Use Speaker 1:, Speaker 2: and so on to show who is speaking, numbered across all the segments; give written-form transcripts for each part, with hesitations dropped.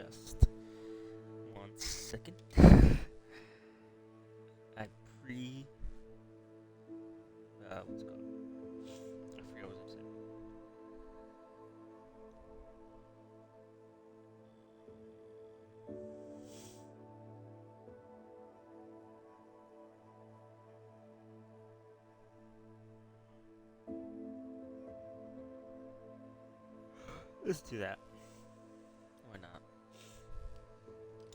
Speaker 1: chest. 1 second. I pre. What's it called? I forget what I said. Let's do that. Why not?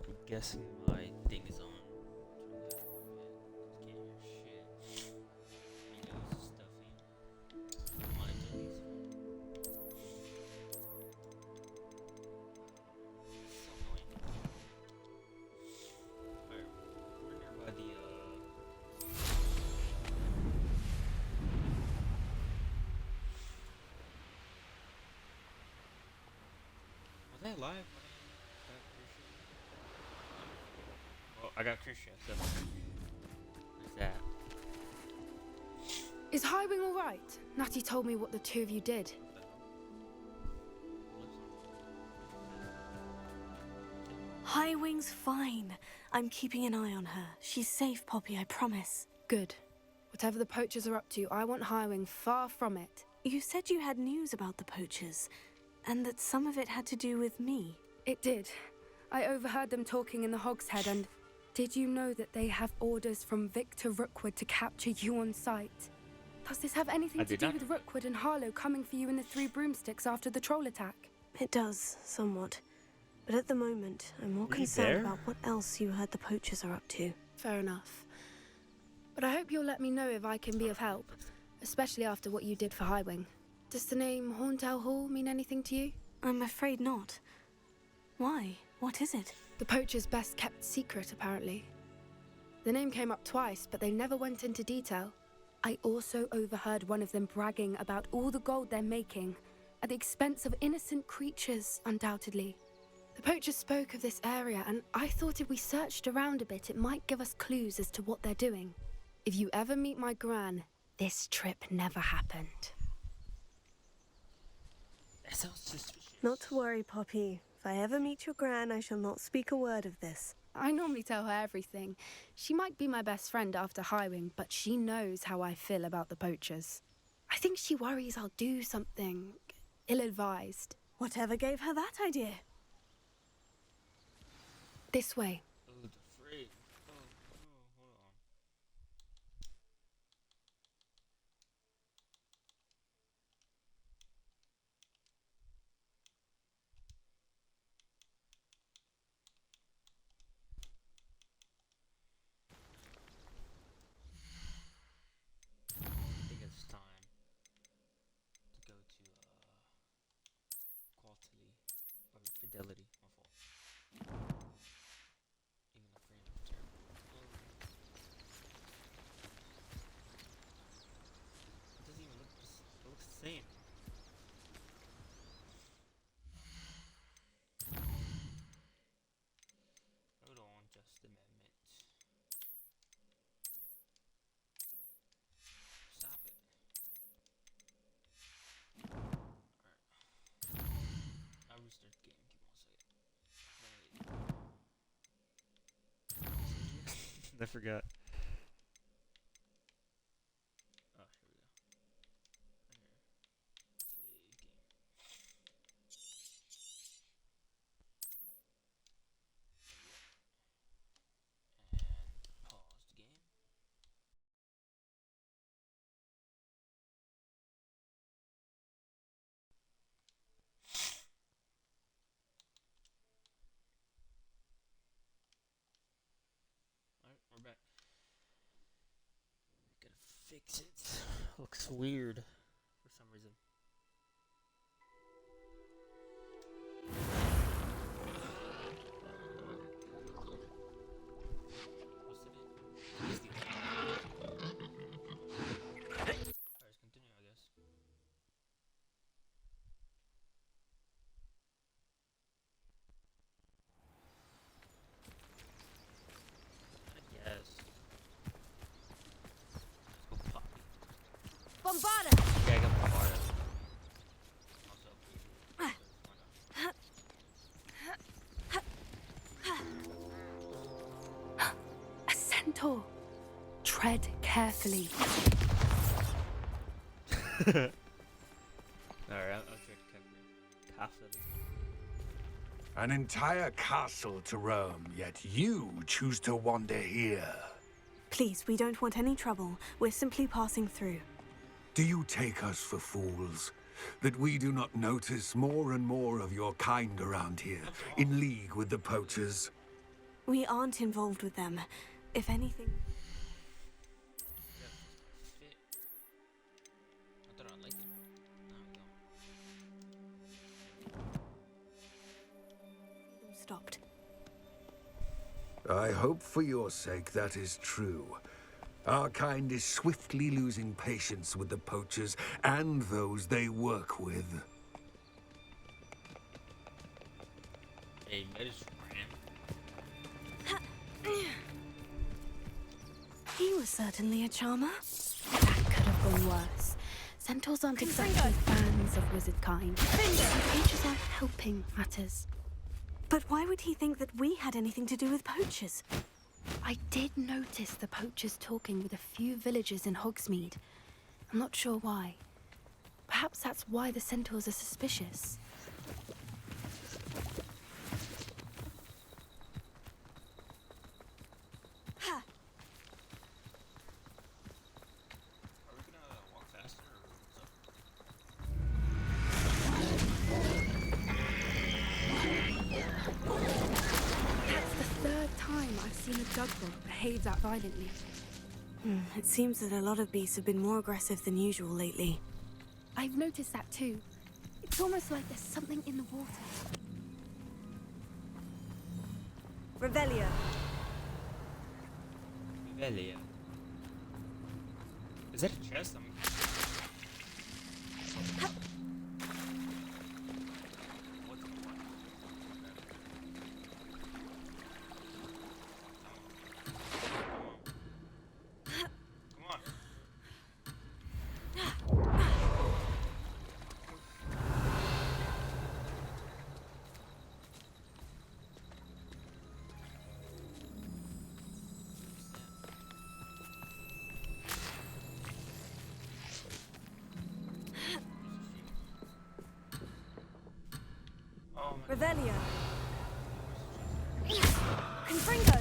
Speaker 1: I'm guessing my thing is on. Can't hear shit. Windows is stuffy. Mine's at least. So annoying. Alright, we're nearby the Was I live? Well, I got Christian, so there's that.
Speaker 2: Is Highwing all right? Natty told me what the two of you did.
Speaker 3: Highwing's fine. I'm keeping an eye on her. She's safe, Poppy, I promise.
Speaker 2: Good. Whatever the poachers are up to, I want Highwing far from it.
Speaker 3: You said you had news about the poachers, and that some of it had to do with me.
Speaker 2: It did. I overheard them talking in the Hogshead, and did you know that they have orders from Victor Rookwood to capture you on sight? Does this have anything to do with Rookwood and Harlow coming for you in the Three Broomsticks after the troll attack?
Speaker 3: It does, somewhat. But at the moment, I'm more concerned about what else you heard the poachers are up to.
Speaker 2: Fair enough. But I hope you'll let me know if I can be of help, especially after what you did for Highwing. Does the name Horntail Hall mean anything to you?
Speaker 3: I'm afraid not. Why? What is it?
Speaker 2: The poacher's best kept secret, apparently. The name came up twice, but they never went into detail. I also overheard one of them bragging about all the gold they're making, at the expense of innocent creatures, undoubtedly. The poachers spoke of this area, and I thought if we searched around a bit, it might give us clues as to what they're doing. If you ever meet my gran, this trip never happened.
Speaker 1: That sounds suspicious.
Speaker 3: Not to worry, Poppy. If I ever meet your gran, I shall not speak a word of this.
Speaker 2: I normally tell her everything. She might be my best friend after Highwing, but she knows how I feel about the poachers. I think she worries I'll do something ill-advised.
Speaker 3: Whatever gave her that idea?
Speaker 2: This way.
Speaker 1: Oh, the frig. Oh, hold on. I think it's time to go to quality or fidelity. My fault. Even the frame is terrible. It doesn't even look. It looks the same. Hold on, just a moment. Stop it. Alright. I'll restart the game. Give me 1 second. I forgot. Oh, here we go. And pause the game. Alright, we're back. Gotta fix it. Looks weird for some reason. What's the name? Alright, let's continue, I guess. I guess. Let's go Poppy.
Speaker 2: Bombarda!
Speaker 1: Yeah, I got Bombarda. Also, why not?
Speaker 2: tread carefully.
Speaker 1: Alright, I'll tread carefully.
Speaker 4: An entire castle to roam, yet you choose to wander here.
Speaker 3: Please, we don't want any trouble. We're simply passing through.
Speaker 4: Do you take us for fools? That we do not notice more and more of your kind around here, in league with the poachers?
Speaker 3: We aren't involved with them. If anything... Stopped.
Speaker 4: I hope for your sake that is true. Our kind is swiftly losing patience with the poachers and those they work with.
Speaker 1: Hey, medicine.
Speaker 3: He was certainly a charmer.
Speaker 2: That could have gone worse. Centaurs aren't exactly fans of wizard kind. The poachers aren't helping matters.
Speaker 3: But why would he think that we had anything to do with poachers?
Speaker 2: I did notice the poachers talking with a few villagers in Hogsmeade. I'm not sure why. Perhaps that's why the centaurs are suspicious.
Speaker 3: Ha!
Speaker 1: Are we gonna walk faster or what's up?
Speaker 2: That's the third time I've seen a dugdog behave that violently.
Speaker 3: It seems that a lot of beasts have been more aggressive than usual lately.
Speaker 2: I've noticed that too. It's almost like there's something in the water.
Speaker 3: Revelio.
Speaker 1: Revelio. Is that a chest?
Speaker 3: Revelio. Confringo.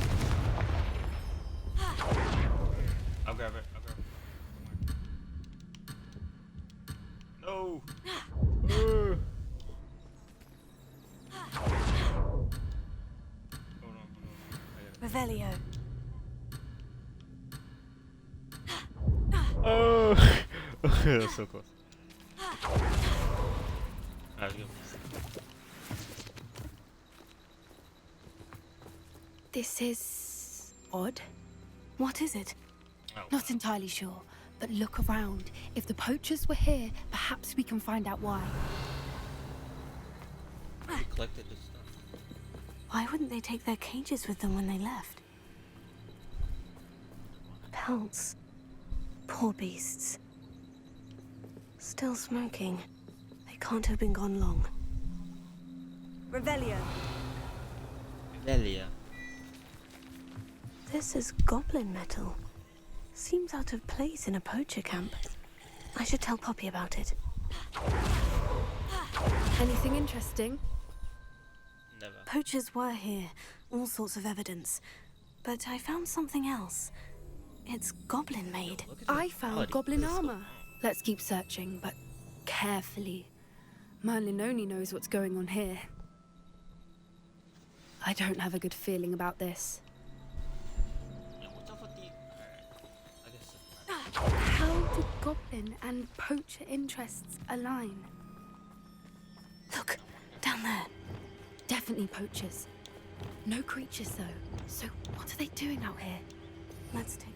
Speaker 1: I'll grab it. No. Hold on.
Speaker 3: Revelio.
Speaker 1: Oh, that's so close. Let's go.
Speaker 2: This is odd.
Speaker 3: What is it?
Speaker 1: Oh,
Speaker 2: Not entirely sure, but look around. If the poachers were here, perhaps we can find out why.
Speaker 1: we collected this stuff.
Speaker 3: Why wouldn't they take their cages with them when they left? Pelts. Poor beasts. Still smoking. They can't have been gone long. Revelio.
Speaker 1: Revelio.
Speaker 3: This is goblin metal. Seems out of place in a poacher camp. I should tell Poppy about it.
Speaker 2: Anything interesting?
Speaker 1: Never.
Speaker 3: Poachers were here. All sorts of evidence. But I found something else. It's goblin made.
Speaker 1: Look at
Speaker 2: I
Speaker 1: the
Speaker 2: found
Speaker 1: quality.
Speaker 2: goblin
Speaker 1: This is
Speaker 2: armor. Let's keep searching, but carefully. Merlin only knows what's going on here. I don't have a good feeling about this.
Speaker 1: Yeah, what's up with the... I guess it matters.
Speaker 2: How do goblin and poacher interests align?
Speaker 3: Look, down there.
Speaker 2: Definitely poachers. No creatures though. So what are they doing out here?
Speaker 3: Let's take...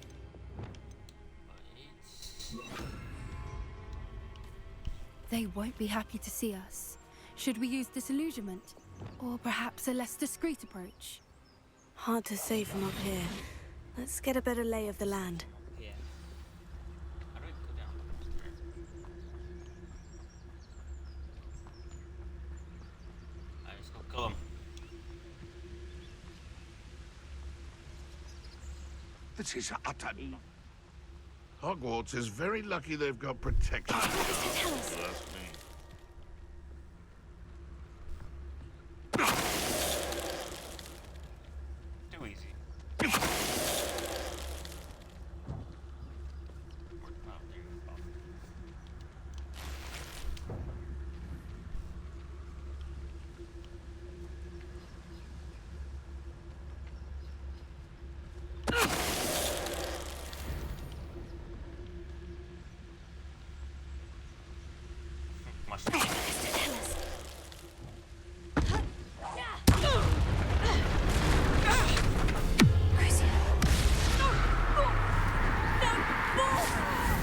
Speaker 2: They won't be happy to see us. Should we use disillusionment? Or perhaps a less discreet approach?
Speaker 3: Hard to say from up here. Let's get a better lay of the land.
Speaker 1: Yeah. How do I go down? Alright, let's go kill him.
Speaker 4: That is utter...
Speaker 5: Hogwarts is very lucky they've got protection.
Speaker 3: Tell us.
Speaker 1: That's me. Too easy. Must be.
Speaker 3: Tell us.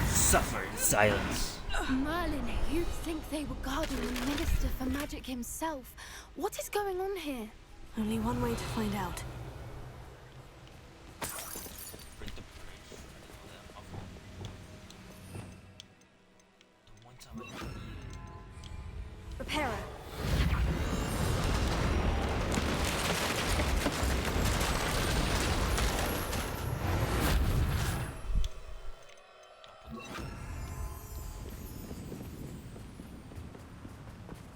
Speaker 1: Suffer in silence.
Speaker 2: Merlin, you'd think they were guarding the Minister for Magic himself. What is going on here?
Speaker 3: Only one way to find out.
Speaker 1: Print the bridge. The one time
Speaker 3: Repairer.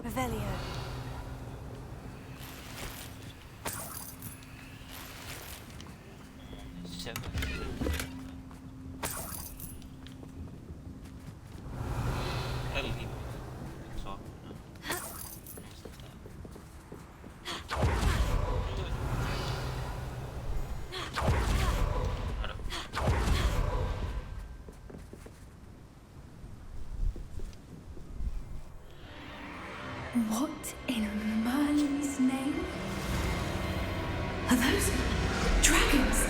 Speaker 3: Revelio.
Speaker 2: What in Merlin's name? Are those dragons?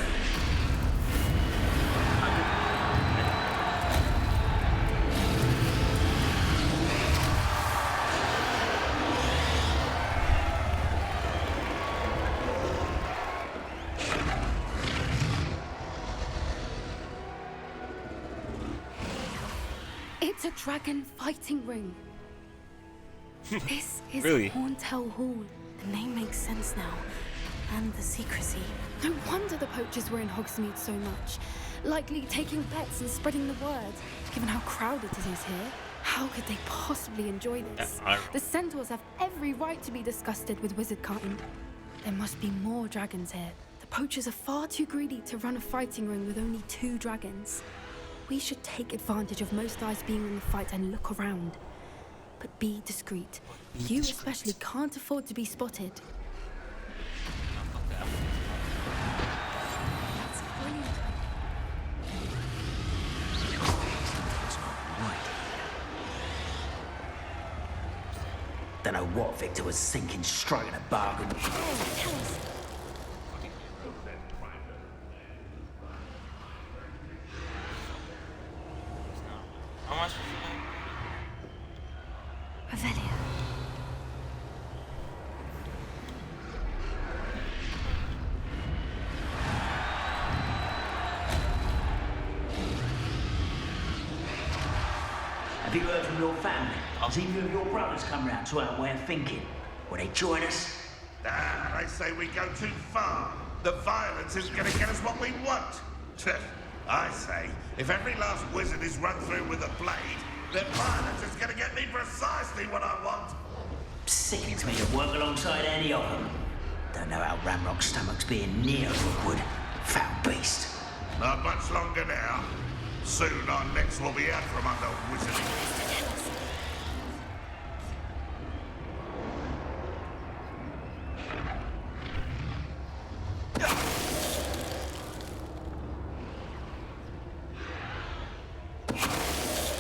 Speaker 2: It's a dragon fighting ring. This is
Speaker 1: Really?
Speaker 2: Horntail Hall.
Speaker 3: The name makes sense now. And the secrecy.
Speaker 2: No wonder the poachers were in Hogsmeade so much. Likely taking bets and spreading the word. Given how crowded it is here, how could they possibly enjoy this? The centaurs have every right to be disgusted with wizardkind. There must be more dragons here. The poachers are far too greedy to run a fighting ring with only 2 dragons. We should take advantage of most eyes being in the fight and look around. But be discreet. You especially can't afford to be spotted.
Speaker 3: That's brilliant.
Speaker 6: It's not right. Don't know what Victor was thinking, striking a bargain.
Speaker 3: Tell us.
Speaker 1: How much?
Speaker 3: Revelio.
Speaker 6: Have you heard from your family? Has either of your brothers come round to our way of thinking? Will they join us?
Speaker 5: Ah, they say we go too far. The violence is going to get us what we want. I say, if every last wizard is run through with a blade, then violence is going to get me precisely what I want.
Speaker 6: Sickens me to work alongside any of them. Don't know how Ramrock's stomach's being near Rookwood. Foul beast.
Speaker 5: Not much longer now. Soon our necks will be out from under wizarding.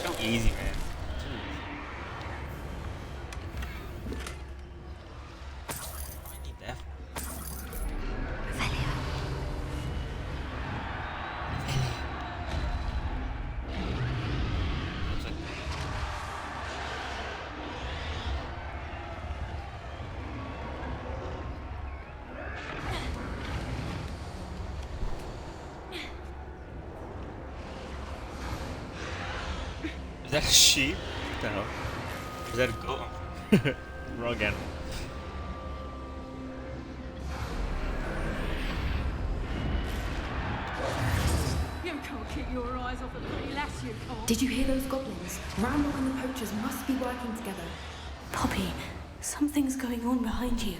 Speaker 1: So easy, man. I need that.
Speaker 3: Revelio.
Speaker 1: Looks like Is that a sheep? What the hell? Is that a goat? Wrong animal.
Speaker 7: You can't keep your eyes off a pretty lass, you can't.
Speaker 2: Did you hear those goblins? Ramrock and the poachers must be working together.
Speaker 3: Poppy, something's going on behind you.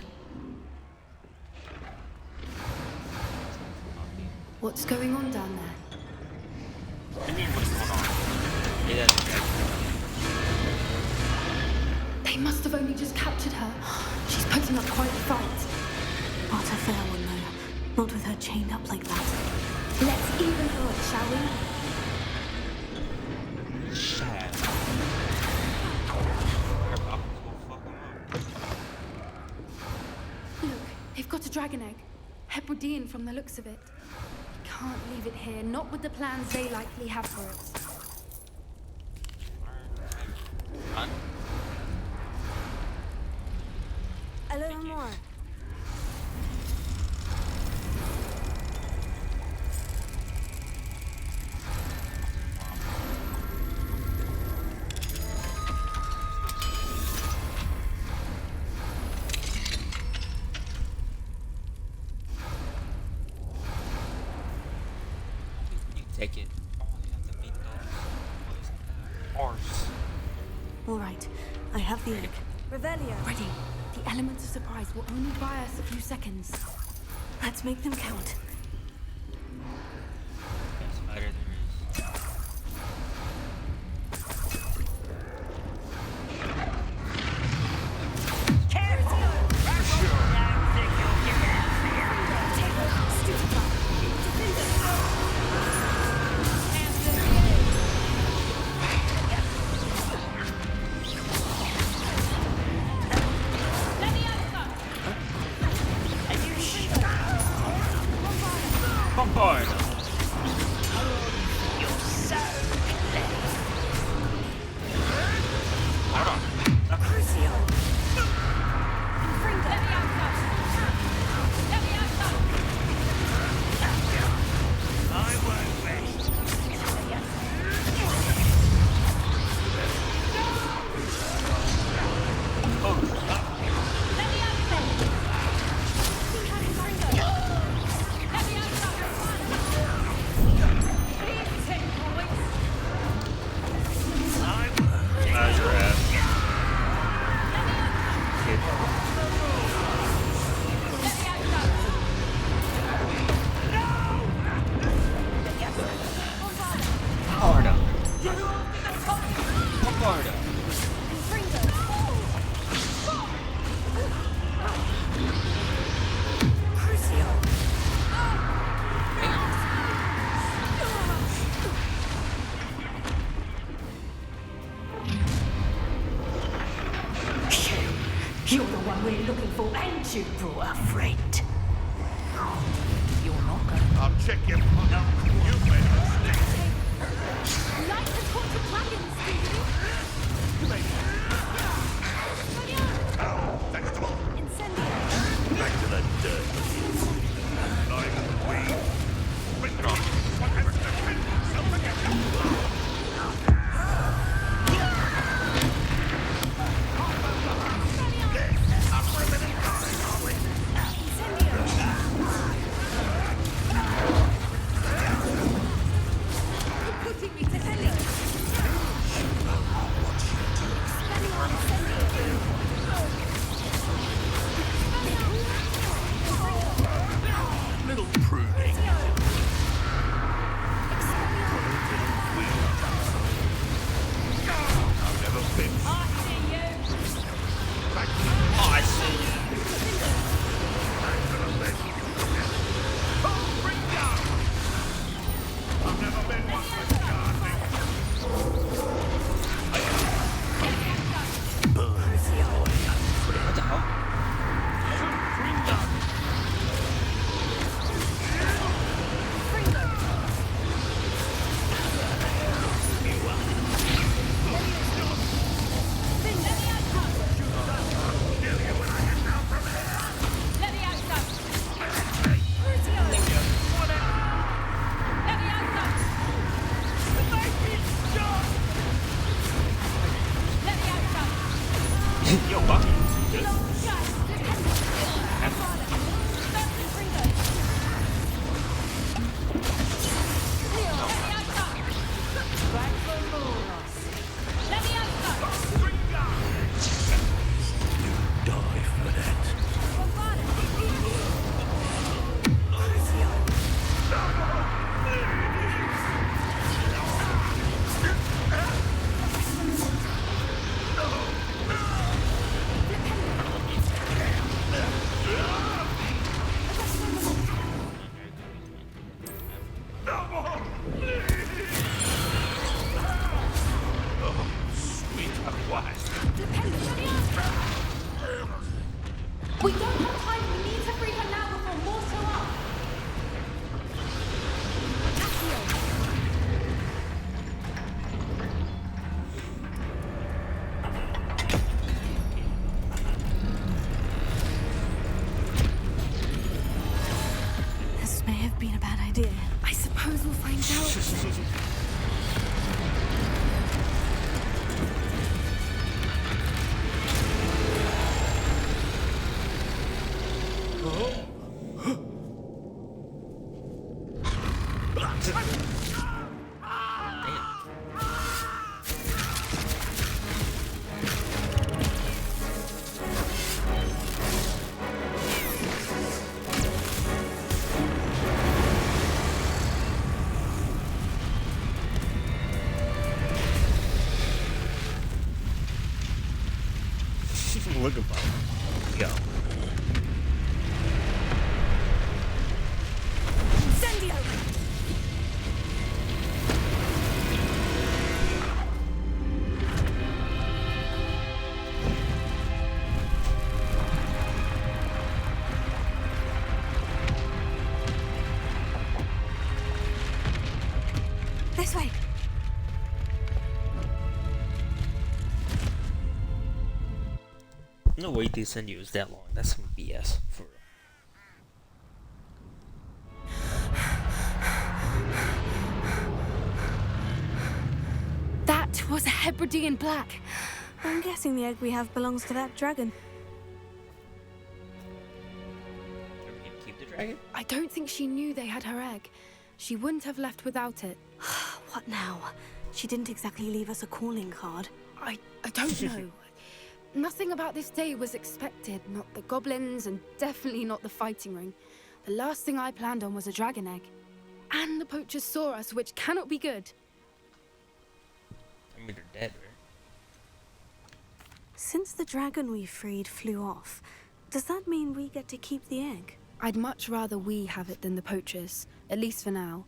Speaker 2: What's going on down there?
Speaker 1: What do you mean, what's going on? Yeah,
Speaker 2: They must have only just captured her. She's putting up quite a fight.
Speaker 3: Not a fair one, though. Not with her chained up like that.
Speaker 2: Let's even her up, shall we?
Speaker 1: sad.
Speaker 2: Look, they've got a dragon egg. Hebridean from the looks of it. Can't leave it here, not with the plans they likely have for it.
Speaker 3: A little more.
Speaker 1: You take it. Oh, you have to beat those horse.
Speaker 3: All right, I have the egg. Revelio.
Speaker 2: Ready. The elements of surprise will only buy us a few seconds.
Speaker 3: Let's make them count.
Speaker 1: Spider there is. Hard. Hold on.
Speaker 6: You're the one we're looking for, and you brought a friend. You're not going to...
Speaker 5: I'll check your... No, you've made a mistake.
Speaker 2: Light the torch of dragons,
Speaker 5: Oh, vegetable.
Speaker 2: Incendio.
Speaker 5: Back to the dirt. Like the weed. Bring it on. Whatever the hell. Something else.
Speaker 1: Look about it. Go.
Speaker 2: Incendio! This way.
Speaker 1: No way they send you is that long. That's some BS for real.
Speaker 2: That was a Hebridean black.
Speaker 3: I'm guessing the egg we have belongs to that dragon.
Speaker 1: Are we gonna keep the dragon?
Speaker 2: I don't think she knew they had her egg. She wouldn't have left without it.
Speaker 3: What now? She didn't exactly leave us a calling card.
Speaker 2: I don't know. Nothing about this day was expected. Not the goblins, and definitely not the fighting ring. The last thing I planned on was a dragon egg. And the poachers saw us, which cannot be good.
Speaker 1: I mean, they're dead, right?
Speaker 3: Since the dragon we freed flew off, does that mean we get to keep the egg?
Speaker 2: I'd much rather we have it than the poachers, at least for now.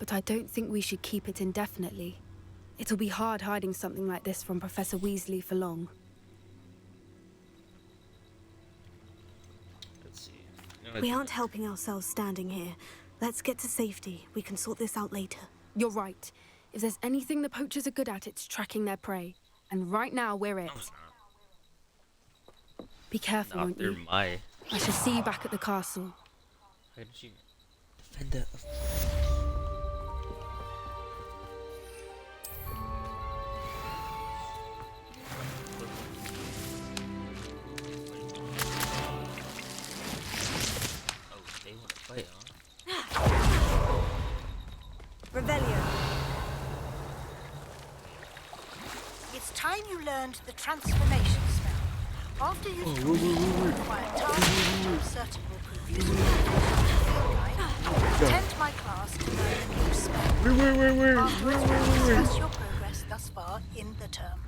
Speaker 2: But I don't think we should keep it indefinitely. It'll be hard hiding something like this from Professor Weasley for long.
Speaker 1: Let's see. No,
Speaker 3: We aren't helping ourselves standing here. Let's get to safety. We can sort this out later.
Speaker 2: You're right. If there's anything the poachers are good at, it's tracking their prey. And right now, we're it.
Speaker 1: No, it's not.
Speaker 2: Be careful,
Speaker 1: Not
Speaker 2: won't
Speaker 1: they're
Speaker 2: you?
Speaker 1: my.
Speaker 2: I shall see you back at the castle.
Speaker 1: How did she defend the? Oh, they want to fight, huh?
Speaker 3: Revelio.
Speaker 8: It's time you learned the transformation spell. After you've acquired tasks which I'm certain will prove useful in the field guide, attend my class to learn the new spell. Afterwards, we'll discuss your progress thus far in the term.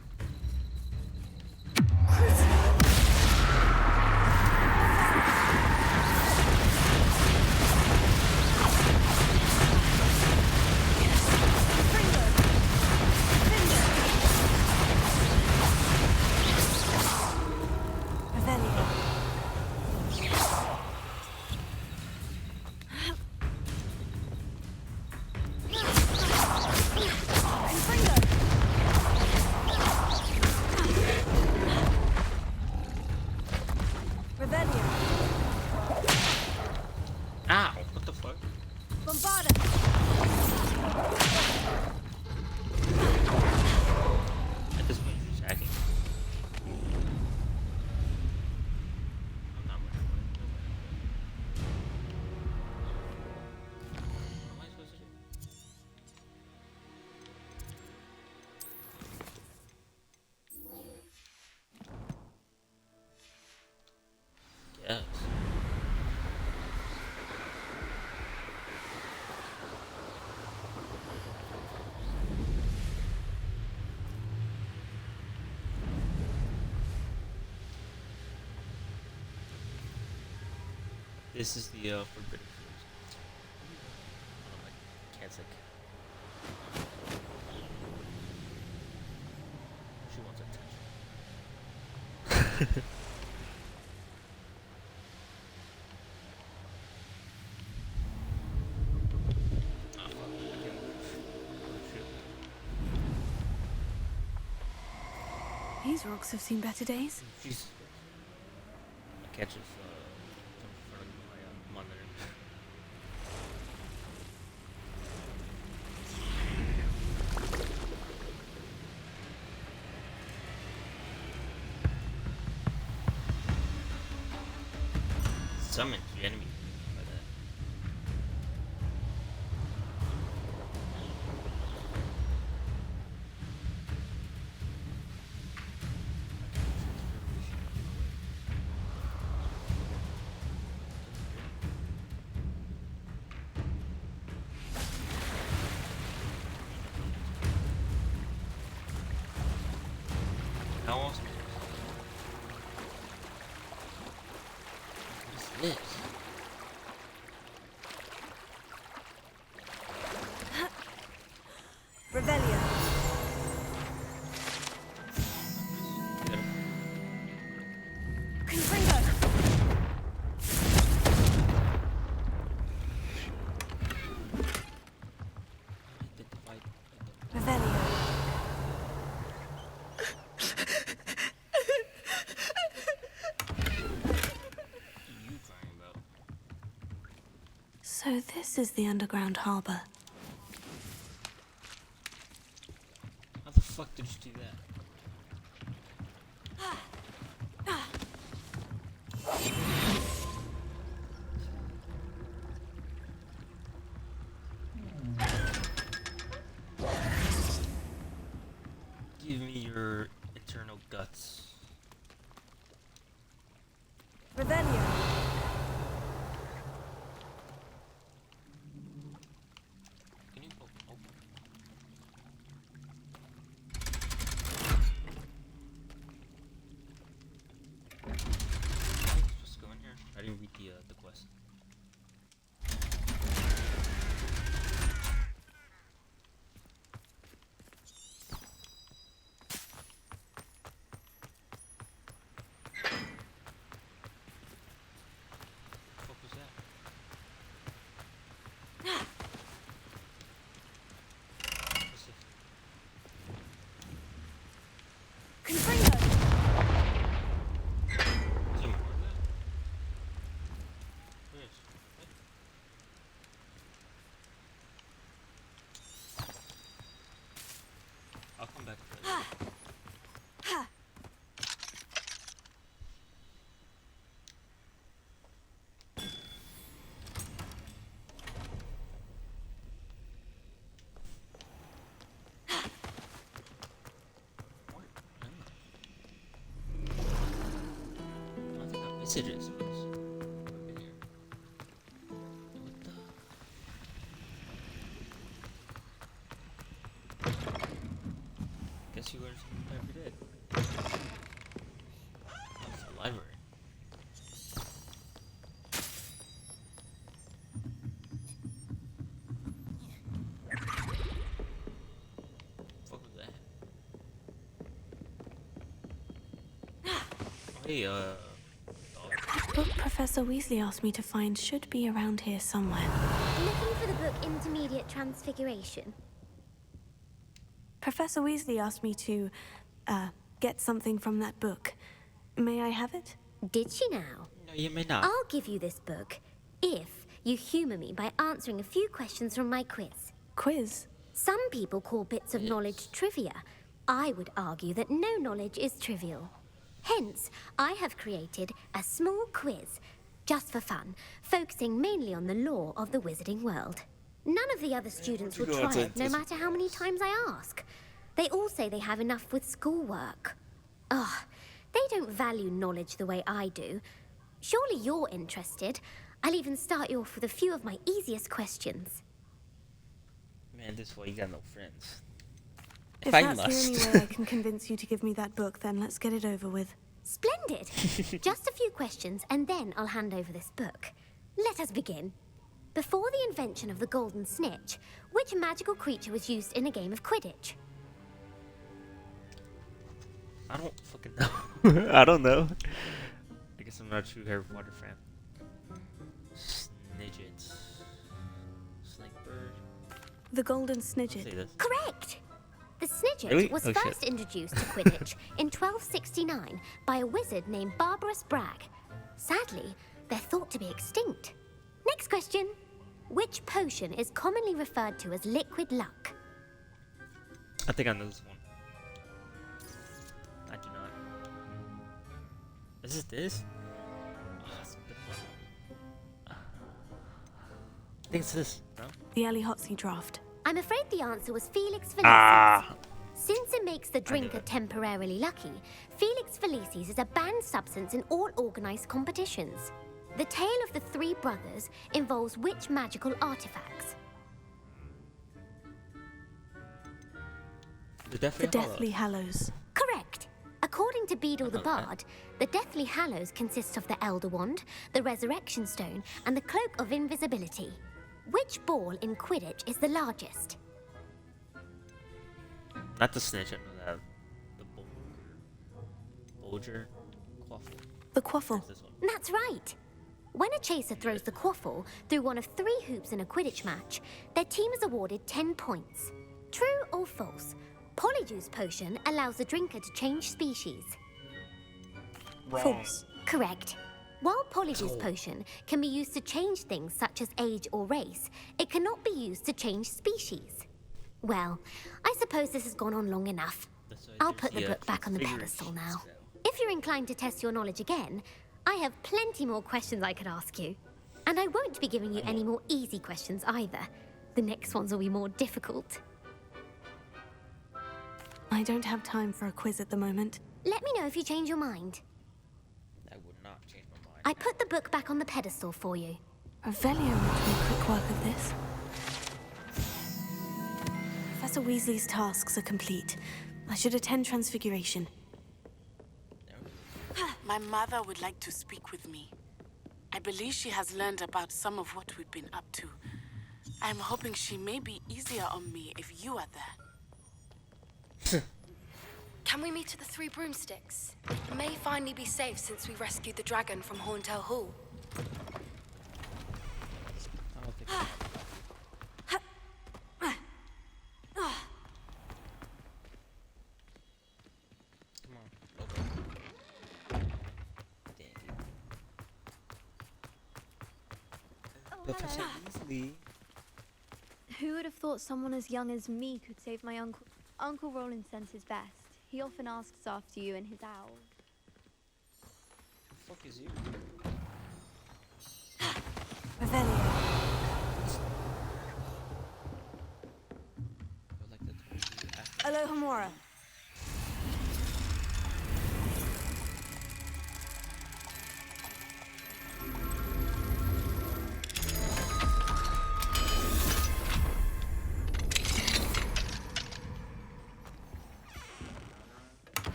Speaker 1: Ow! What the fuck?
Speaker 8: Bombarda!
Speaker 1: At this point, you're just hacking. I'm not running away. What am I supposed to do? Yes. This is the forbidden fruit. Oh, my cat's like. She wants attention. Oh, fuck. I can't move. Oh, shit.
Speaker 3: These rocks have seen better days.
Speaker 1: Jesus Christ. My cat just jumped in front of my monitor. summon the enemy by that. How awesome is this?
Speaker 3: Revelio. Confringo. Revelio. So this is the underground harbor.
Speaker 1: How the fuck did you do that? Give me your internal guts.
Speaker 3: Revelio.
Speaker 1: Can you oh. Just go in here. I didn't read the quest. What was that? What's this?
Speaker 3: Confringo.
Speaker 1: Is there more of that? Yes. I'll come back for that. What? I think our messages was over here. What the? Guess you learn something every day. That's the library. What was that? Oh, hey, dog.
Speaker 3: The book Professor Weasley asked me to find should be around here somewhere.
Speaker 9: Looking for the book Intermediate Transfiguration.
Speaker 3: Professor Weasley asked me to, get something from that book. May I have it?
Speaker 9: Did she now?
Speaker 1: No, you may not.
Speaker 9: I'll give you this book if you humor me by answering a few questions from my quiz.
Speaker 3: Quiz?
Speaker 9: Some people call bits of knowledge trivia. I would argue that no knowledge is trivial. Hence, I have created a small quiz, just for fun, focusing mainly on the lore of the wizarding world. None of the other students will try it, no matter how many times I ask. They all say they have enough with schoolwork. Ugh, they don't value knowledge the way I do. Surely you're interested. I'll even start you off with a few of my easiest questions.
Speaker 1: Man, this way you got no friends.
Speaker 3: If
Speaker 1: I
Speaker 3: that's
Speaker 1: must.
Speaker 3: the only way I can convince you to give me that book, then let's get it over with.
Speaker 9: Splendid! Just a few questions, and then I'll hand over this book. Let us begin. Before the invention of the golden snitch, which magical creature was used in a game of Quidditch?
Speaker 1: I don't fucking know. I don't know. I guess I'm not a true Harry Potter fan. Snidgets. Snakebird.
Speaker 3: The golden
Speaker 1: I'll say
Speaker 3: snidget.
Speaker 1: this.
Speaker 9: Correct! The snidget
Speaker 1: Really?
Speaker 9: was
Speaker 1: Oh, shit.
Speaker 9: first introduced to Quidditch in 1269 by a wizard named Barbarous Bragg. Sadly, they're thought to be extinct. Next question. Which potion is commonly referred to as liquid luck?
Speaker 1: I think I know this one. I do not. Is it this? Oh, it's a bit think it's this. No?
Speaker 3: The Elihotzi draft.
Speaker 9: I'm afraid the answer was Felix Felicis.
Speaker 1: Ah.
Speaker 9: Since it makes the drinker temporarily lucky, Felix Felicis is a banned substance in all organized competitions. The tale of the three brothers involves which magical artifacts?
Speaker 1: The
Speaker 3: Deathly Hallows.
Speaker 9: Correct. According to Beedle the Bard, the Deathly Hallows consists of the Elder Wand, the Resurrection Stone, and the Cloak of Invisibility. Which ball in Quidditch is the largest?
Speaker 1: Not the snitch, I know that. The Bolger? Quaffle.
Speaker 3: The Quaffle.
Speaker 1: This one.
Speaker 9: That's right. When a chaser throws the quaffle through one of 3 hoops in a Quidditch match, their team is awarded 10 points. True or false? Polyjuice Potion allows the drinker to change species.
Speaker 3: False.
Speaker 9: Correct. While Polyjuice Potion can be used to change things such as age or race, it cannot be used to change species. Well, I suppose this has gone on long enough. I'll put the book back on the pedestal now. If you're inclined to test your knowledge again, I have plenty more questions I could ask you. And I won't be giving you any more easy questions either. The next ones will be more difficult.
Speaker 3: I don't have time for a quiz at the moment.
Speaker 9: Let me know if you change your mind.
Speaker 1: I would not change my mind.
Speaker 9: I put the book back on the pedestal for you.
Speaker 3: Revelio would make quick work of this. Professor Weasley's tasks are complete. I should attend Transfiguration.
Speaker 10: My mother would like to speak with me. I believe she has learned about some of what we've been up to. I'm hoping she may be easier on me if you are there.
Speaker 2: Can we meet at the Three Broomsticks? It may finally be safe since we rescued the dragon from Horntail Hall.
Speaker 1: I don't think Come on, over. Professor Weasley.
Speaker 11: Who would have thought someone as young as me could save my uncle? Uncle Roland sends his best. He often asks after you and his owl.
Speaker 1: Who the fuck is you?
Speaker 3: Revelio. Alohomora.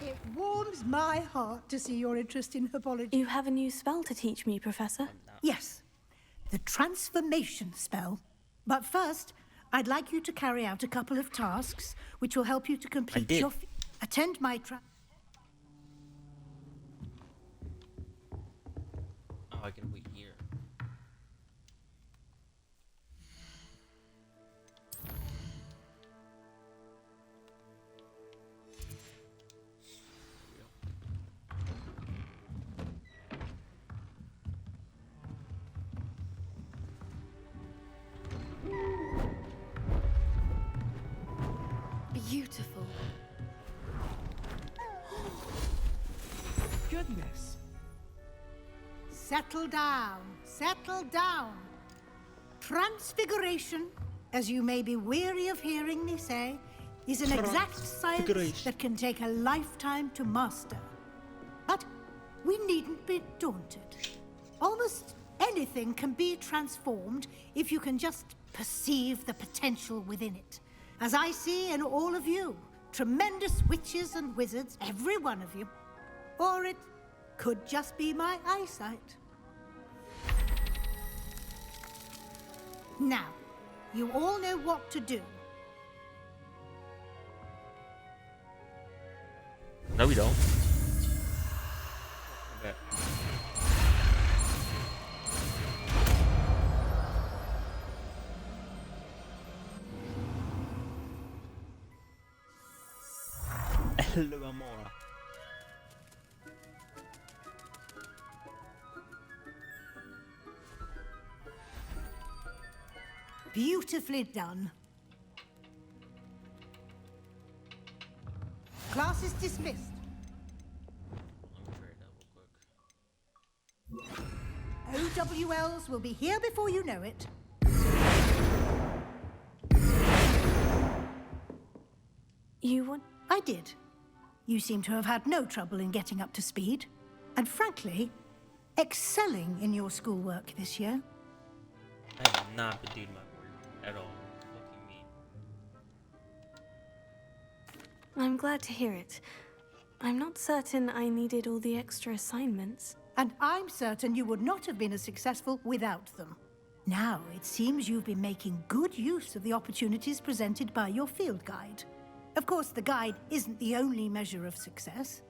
Speaker 12: It warms my heart to see your interest in herbology.
Speaker 3: You have a new spell to teach me, Professor?
Speaker 12: Yes, the transformation spell. But first, I'd like you to carry out a couple of tasks which will help you to complete your... Attend my
Speaker 1: Oh, I can wait here.
Speaker 2: Beautiful.
Speaker 12: Goodness. Settle down. Settle down. Transfiguration, as you may be weary of hearing me say, is an exact science that can take a lifetime to master. But we needn't be daunted. Almost anything can be transformed if you can just perceive the potential within it. As I see in all of you, tremendous witches and wizards, every one of you. Or it could just be my eyesight. Now, you all know what to do.
Speaker 1: No, we don't. Okay. Hello, Amora.
Speaker 12: Beautifully done. Class is dismissed. OWLs will be here before you know it.
Speaker 3: You want?
Speaker 12: I did. You seem to have had no trouble in getting up to speed. And frankly, excelling in your schoolwork this year.
Speaker 1: I have not been doing my work at all. Fucking me.
Speaker 3: I'm glad to hear it. I'm not certain I needed all the extra assignments.
Speaker 12: And I'm certain you would not have been as successful without them. Now, it seems you've been making good use of the opportunities presented by your field guide. Of course, the guide isn't the only measure of success.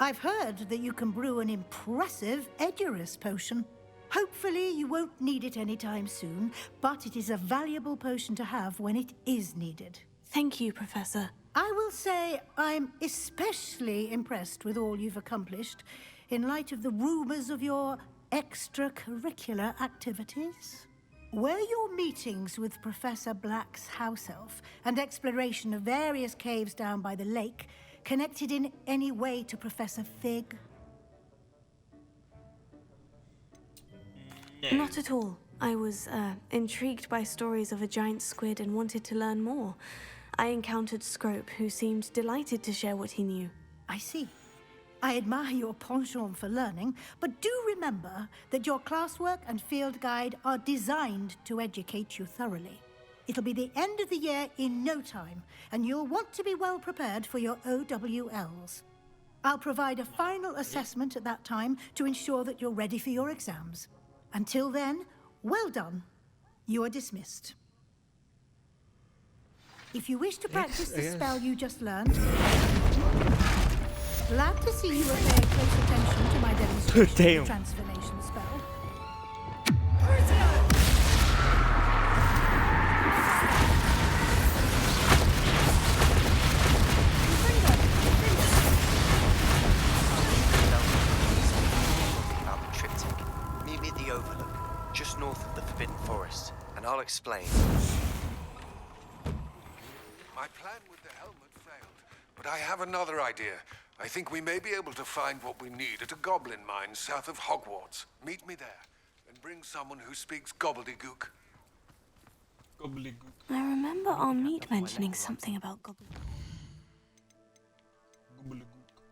Speaker 12: I've heard that you can brew an impressive Edurus potion. Hopefully, you won't need it anytime soon, but it is a valuable potion to have when it is needed.
Speaker 3: Thank you, Professor.
Speaker 12: I will say I'm especially impressed with all you've accomplished in light of the rumors of your extracurricular activities. Were your meetings with Professor Black's house elf and exploration of various caves down by the lake connected in any way to Professor Fig?
Speaker 1: No.
Speaker 3: Not at all. I was intrigued by stories of a giant squid and wanted to learn more. I encountered Scrope, who seemed delighted to share what he knew.
Speaker 12: I see. I admire your penchant for learning, but do remember that your classwork and field guide are designed to educate you thoroughly. It'll be the end of the year in no time, and you'll want to be well prepared for your OWLs. I'll provide a final assessment at that time to ensure that you're ready for your exams. Until then, well done. You are dismissed. If you wish to practice the spell you just learned, glad to see you are paying close attention to my demonstration of the transformation spell.
Speaker 13: About the triptych. Meet me at the Overlook, just north of the Forbidden Forest, and I'll explain.
Speaker 4: My plan with the helmet failed, but I have another idea. I think we may be able to find what we need at a goblin mine south of Hogwarts. Meet me there, and bring someone who speaks gobbledygook.
Speaker 1: Gobbledygook.
Speaker 3: I remember our meet mentioning something about gobbledygook.
Speaker 1: Gobbledygook.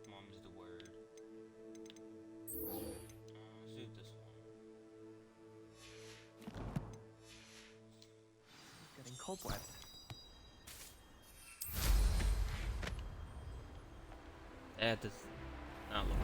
Speaker 1: Mom's the word. Let's do this one.
Speaker 13: Getting cobweb.
Speaker 1: That does not look.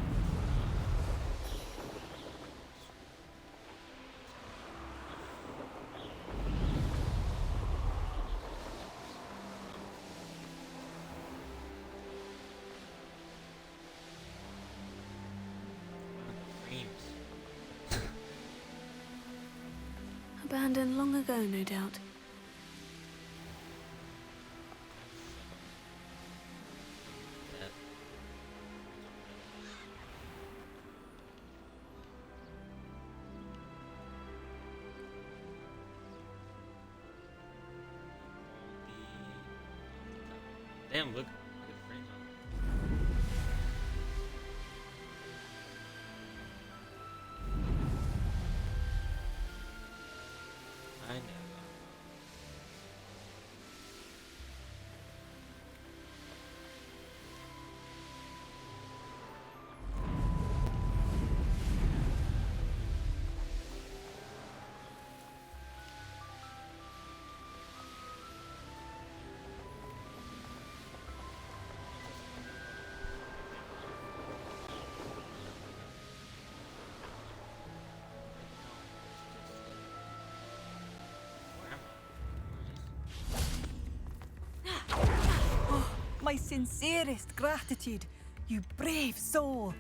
Speaker 3: Abandoned long ago, no doubt.
Speaker 1: Damn, look at the frames on. I know.
Speaker 14: My sincerest gratitude, you brave soul.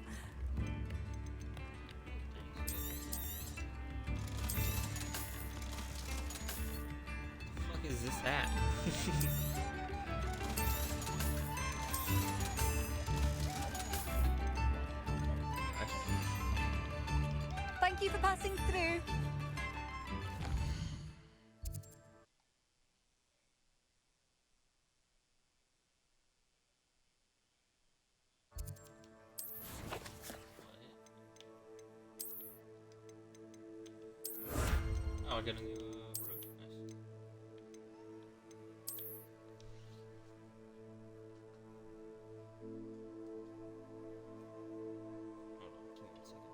Speaker 1: What the fuck is this at?
Speaker 14: Thank Thank you for passing through.
Speaker 1: Oh, I get a new room. Nice. Hold on, give me 1 second.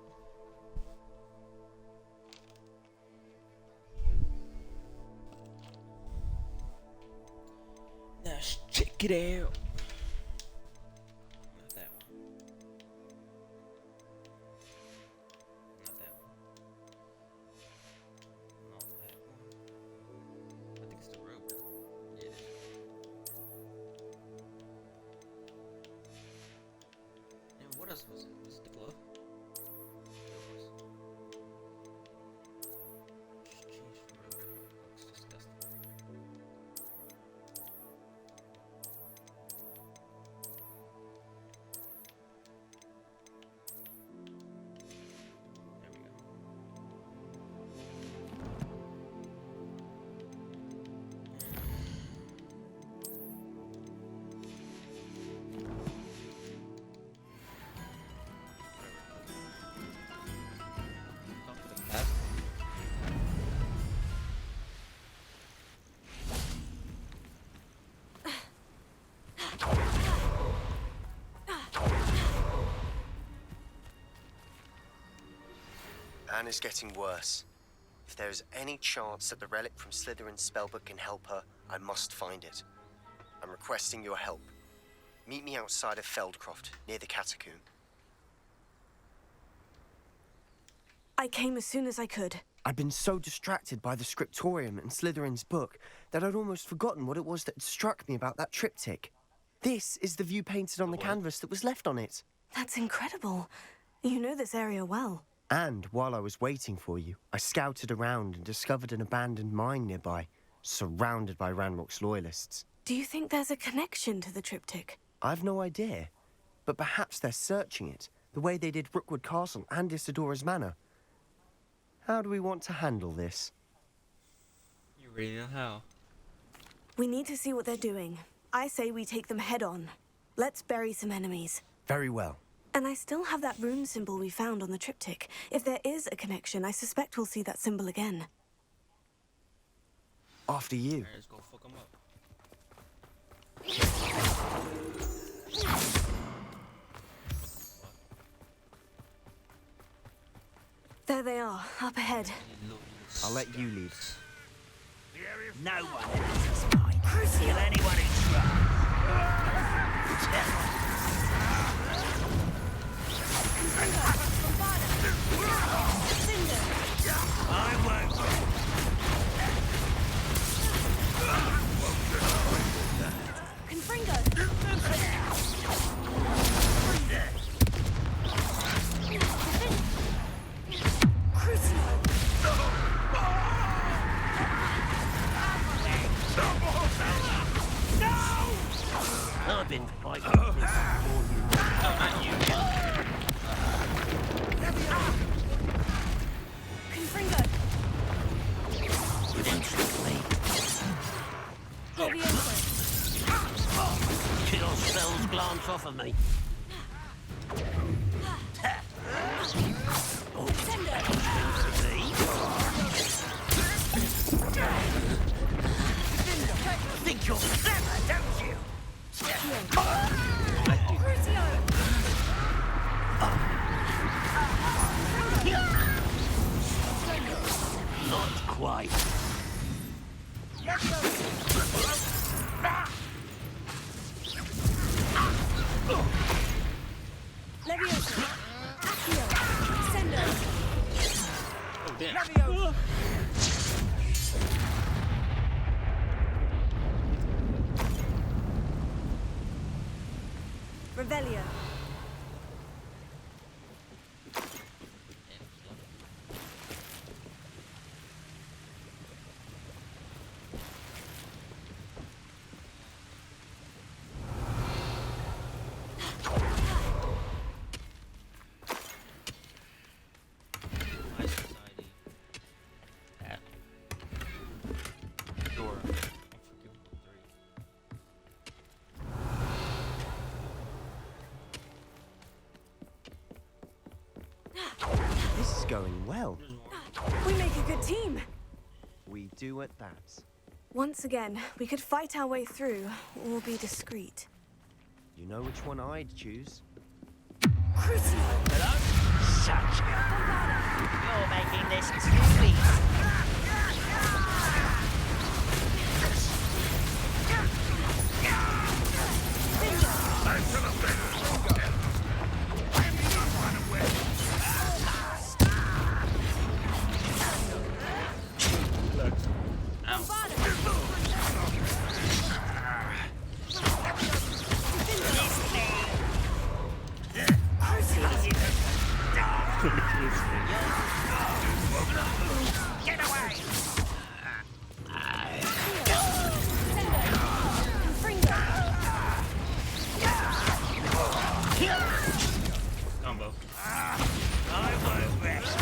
Speaker 1: Let's check it out. Not that one. Not that one. Not that one. I think it's the road. Yeah, it is. And what else was it? Was it the glove? It was. Just change the road. Looks disgusting. There we go. Talk to the cat.
Speaker 13: Anne is getting worse. If there is any chance that the relic from Slytherin's spellbook can help her, I must find it. I'm requesting your help. Meet me outside of Feldcroft, near the catacomb.
Speaker 3: I came as soon as I could.
Speaker 15: I'd been so distracted by the scriptorium and Slytherin's book that I'd almost forgotten what it was that had struck me about that triptych. This is the view painted on the canvas that was left on it.
Speaker 3: That's incredible. You know this area well.
Speaker 15: And while I was waiting for you, I scouted around and discovered an abandoned mine nearby, surrounded by Ranrock's loyalists.
Speaker 3: Do you think there's a connection to the triptych?
Speaker 15: I've no idea, but perhaps they're searching it, the way they did Rookwood Castle and Isidora's Manor. How do we want to handle this?
Speaker 1: You really know how.
Speaker 3: We need to see what they're doing. I say we take them head on. Let's bury some enemies.
Speaker 15: Very well.
Speaker 3: And I still have that rune symbol we found on the triptych. If there is a connection, I suspect we'll see that symbol again.
Speaker 15: After you.
Speaker 1: Alright, let's go fuck 'em up.
Speaker 3: There they are, up ahead.
Speaker 15: I'll let you lead.
Speaker 6: No one enters mine. Kill anyone who I won't.
Speaker 11: Confringo!
Speaker 6: I've been fighting this more than you.
Speaker 11: Confringo!
Speaker 6: You didn't trick me. Kill spells glance off of me. Think you're clever, don't you? Not quite.
Speaker 11: Leviosa! Heal! Sendo!
Speaker 1: Oh, damn.
Speaker 11: Leviosa! Revelio!
Speaker 1: High society. That. Sure. Unforgivable 3.
Speaker 15: This is going well.
Speaker 3: We make a good team.
Speaker 15: We do at that.
Speaker 3: Once again, we could fight our way through, or be discreet.
Speaker 15: You know which one I'd choose?
Speaker 6: Hello? Such. You're making this too easy. Get away!
Speaker 1: Combo.
Speaker 6: I won't rest.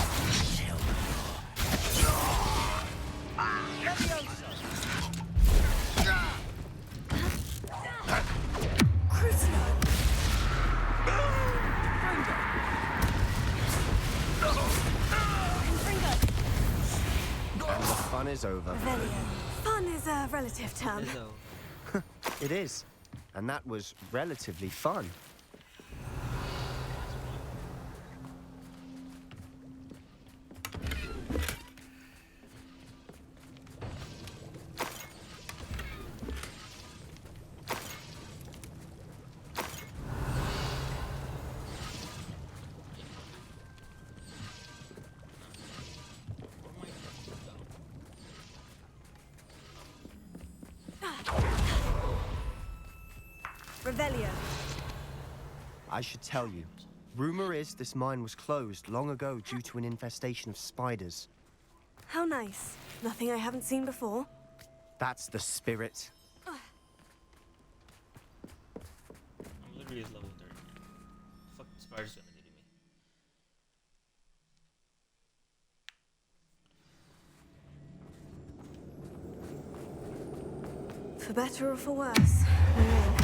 Speaker 15: And the fun is over.
Speaker 3: Fun is a relative term.
Speaker 15: It is. And that was relatively fun.
Speaker 3: Revelio.
Speaker 15: I should tell you. Rumor is this mine was closed long ago due to an infestation of spiders.
Speaker 3: How nice. Nothing I haven't seen before.
Speaker 15: That's the spirit.
Speaker 1: I'm literally at level 30. Fuck the spiders gonna do to me.
Speaker 3: For better or for worse, we're in.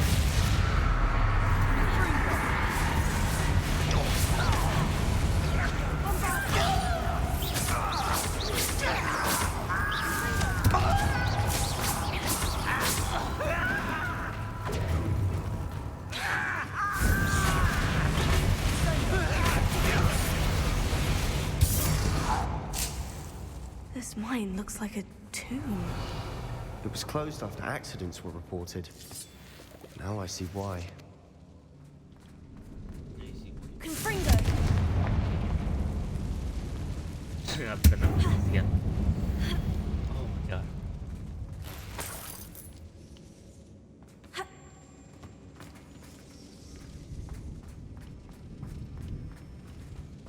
Speaker 3: This mine looks like a tomb.
Speaker 15: It was closed after accidents were reported. Now I see why.
Speaker 3: Confringo!
Speaker 1: I'm gonna lose again. Oh my god.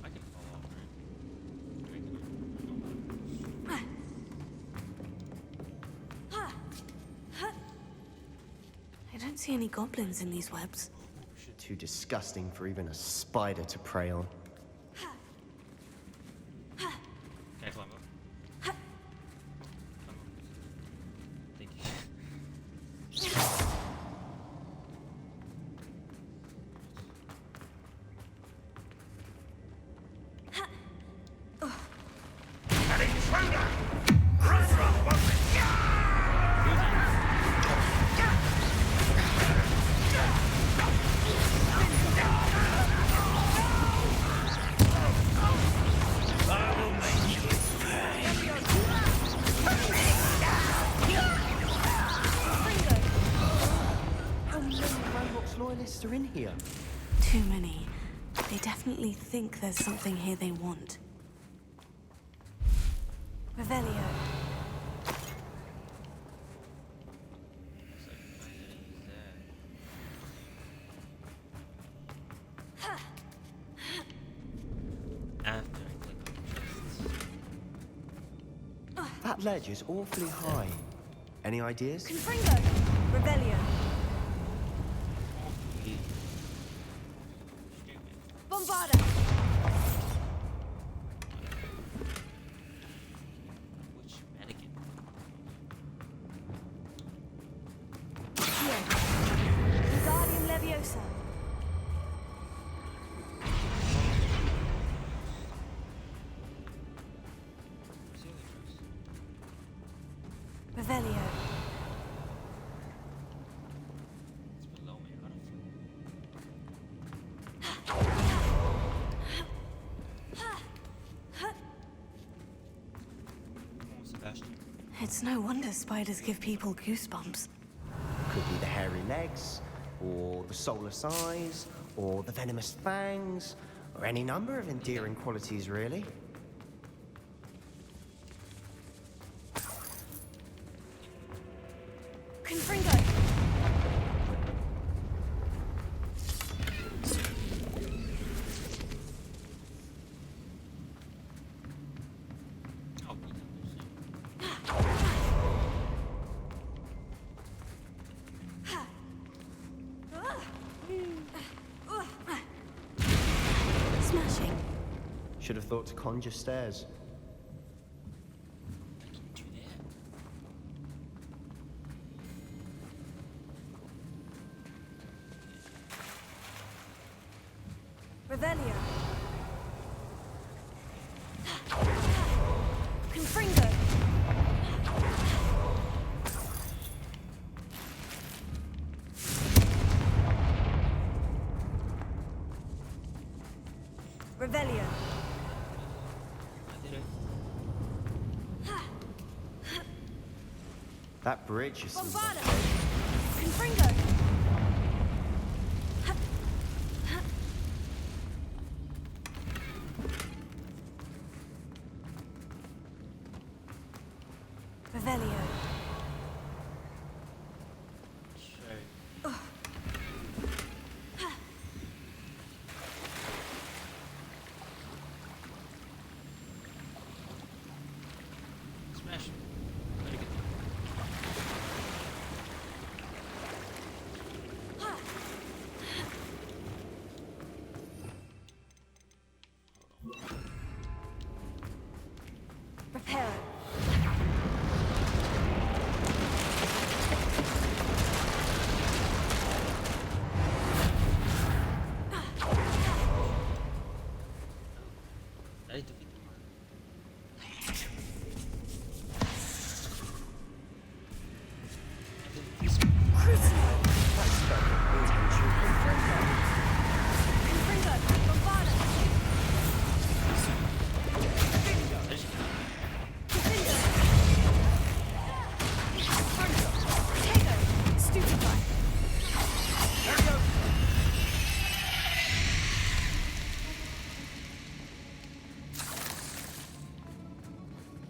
Speaker 1: I can fall off,
Speaker 3: I don't see any goblins in these webs.
Speaker 15: Too disgusting for even a spider to prey on.
Speaker 1: Can I climb up? Climb up. Thank you.
Speaker 5: An intruder! Run, wasn't it?
Speaker 15: How many Ranrock's loyalists are in here?
Speaker 3: Too many. They definitely think there's something here they want. Revelio.
Speaker 1: After I click on chests.
Speaker 15: That ledge is awfully high. Any ideas?
Speaker 3: Confringo. Revelio. Bombarda. closer. Revelio.
Speaker 1: It's below me.
Speaker 3: It's no wonder spiders give people goosebumps.
Speaker 15: Could be the hairy legs, or the soulless eyes, or the venomous fangs, or any number of endearing qualities, really.
Speaker 3: Confringo! Smashing.
Speaker 15: Should have thought to conjure stairs.
Speaker 3: Revelio. Confringo. Revelio.
Speaker 15: That bridge is...
Speaker 3: Bombarda. Confringo. Revelio.
Speaker 1: Smash.
Speaker 3: Reparo.
Speaker 1: I need to beat them.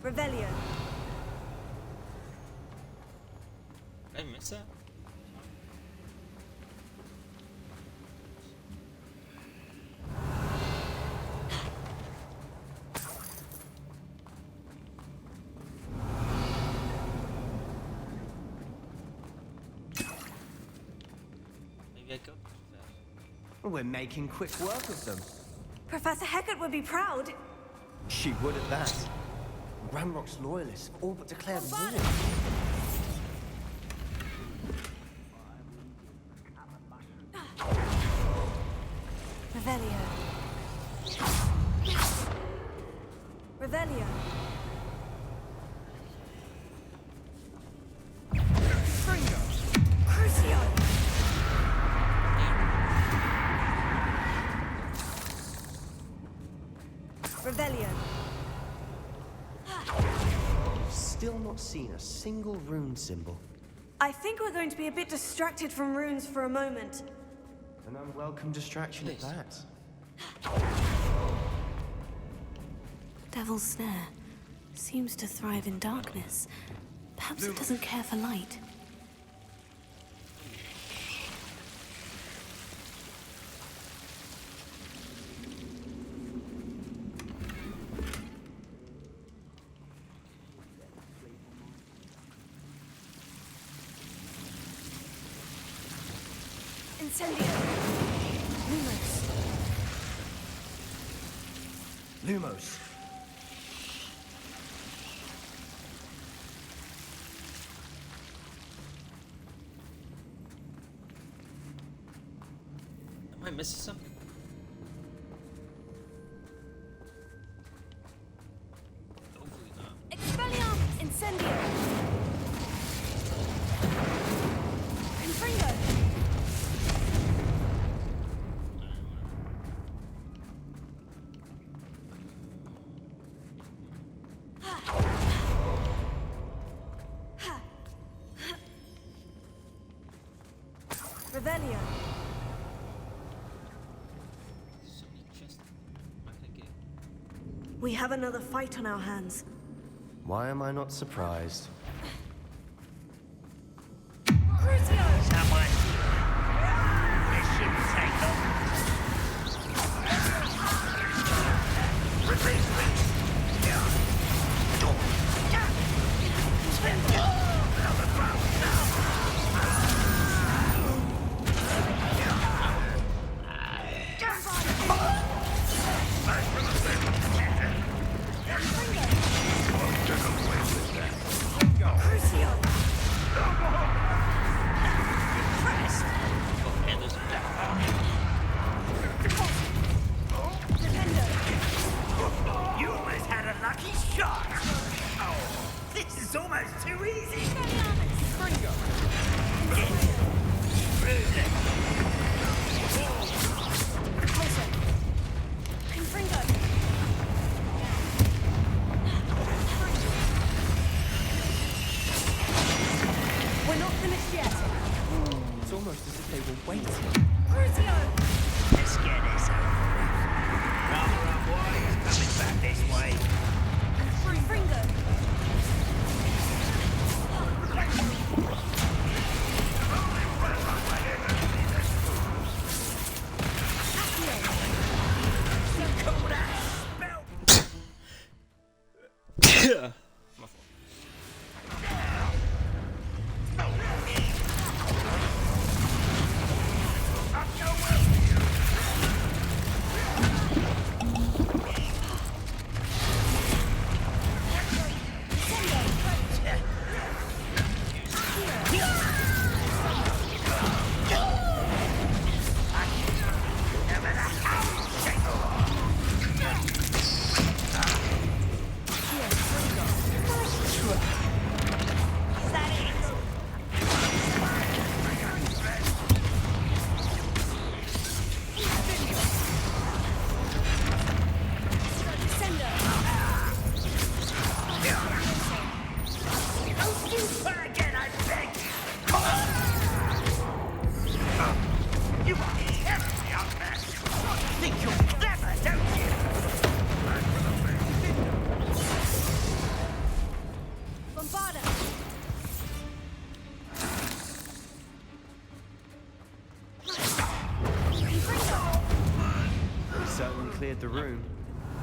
Speaker 3: Revelio.
Speaker 1: Did I miss that? Maybe I go too fast.
Speaker 15: We're making quick work of them.
Speaker 3: Professor Hecat would be proud.
Speaker 15: She would at that. Ramrock's loyalists have all but declared war.
Speaker 3: Revelio. Revelio. Crucio. Revelio.
Speaker 15: Still not seen a single rune symbol.
Speaker 3: I think we're going to be a bit distracted from runes for a moment.
Speaker 15: An unwelcome distraction at that.
Speaker 3: Devil's Snare seems to thrive in darkness. Perhaps it doesn't care for light. Incendio. Lumos.
Speaker 15: Lumos.
Speaker 1: missing something? Hopefully not.
Speaker 3: Expelliarmus Incendio! Confringo! Revelio.
Speaker 1: So many chests. I'm gonna get.
Speaker 3: We have another fight on our hands.
Speaker 15: Why am I not surprised?
Speaker 3: Crucio!
Speaker 6: Someone. This shouldn't take long. Release me. You almost had a lucky shot. Oh, this is almost too easy.
Speaker 3: We're not finished yet.
Speaker 15: It's almost as if they were waiting.
Speaker 3: Crucio!
Speaker 6: Let's get this over. Rather unwise coming back this way.
Speaker 3: Confringo!
Speaker 1: Yeah. My fault.
Speaker 15: Cleared the room.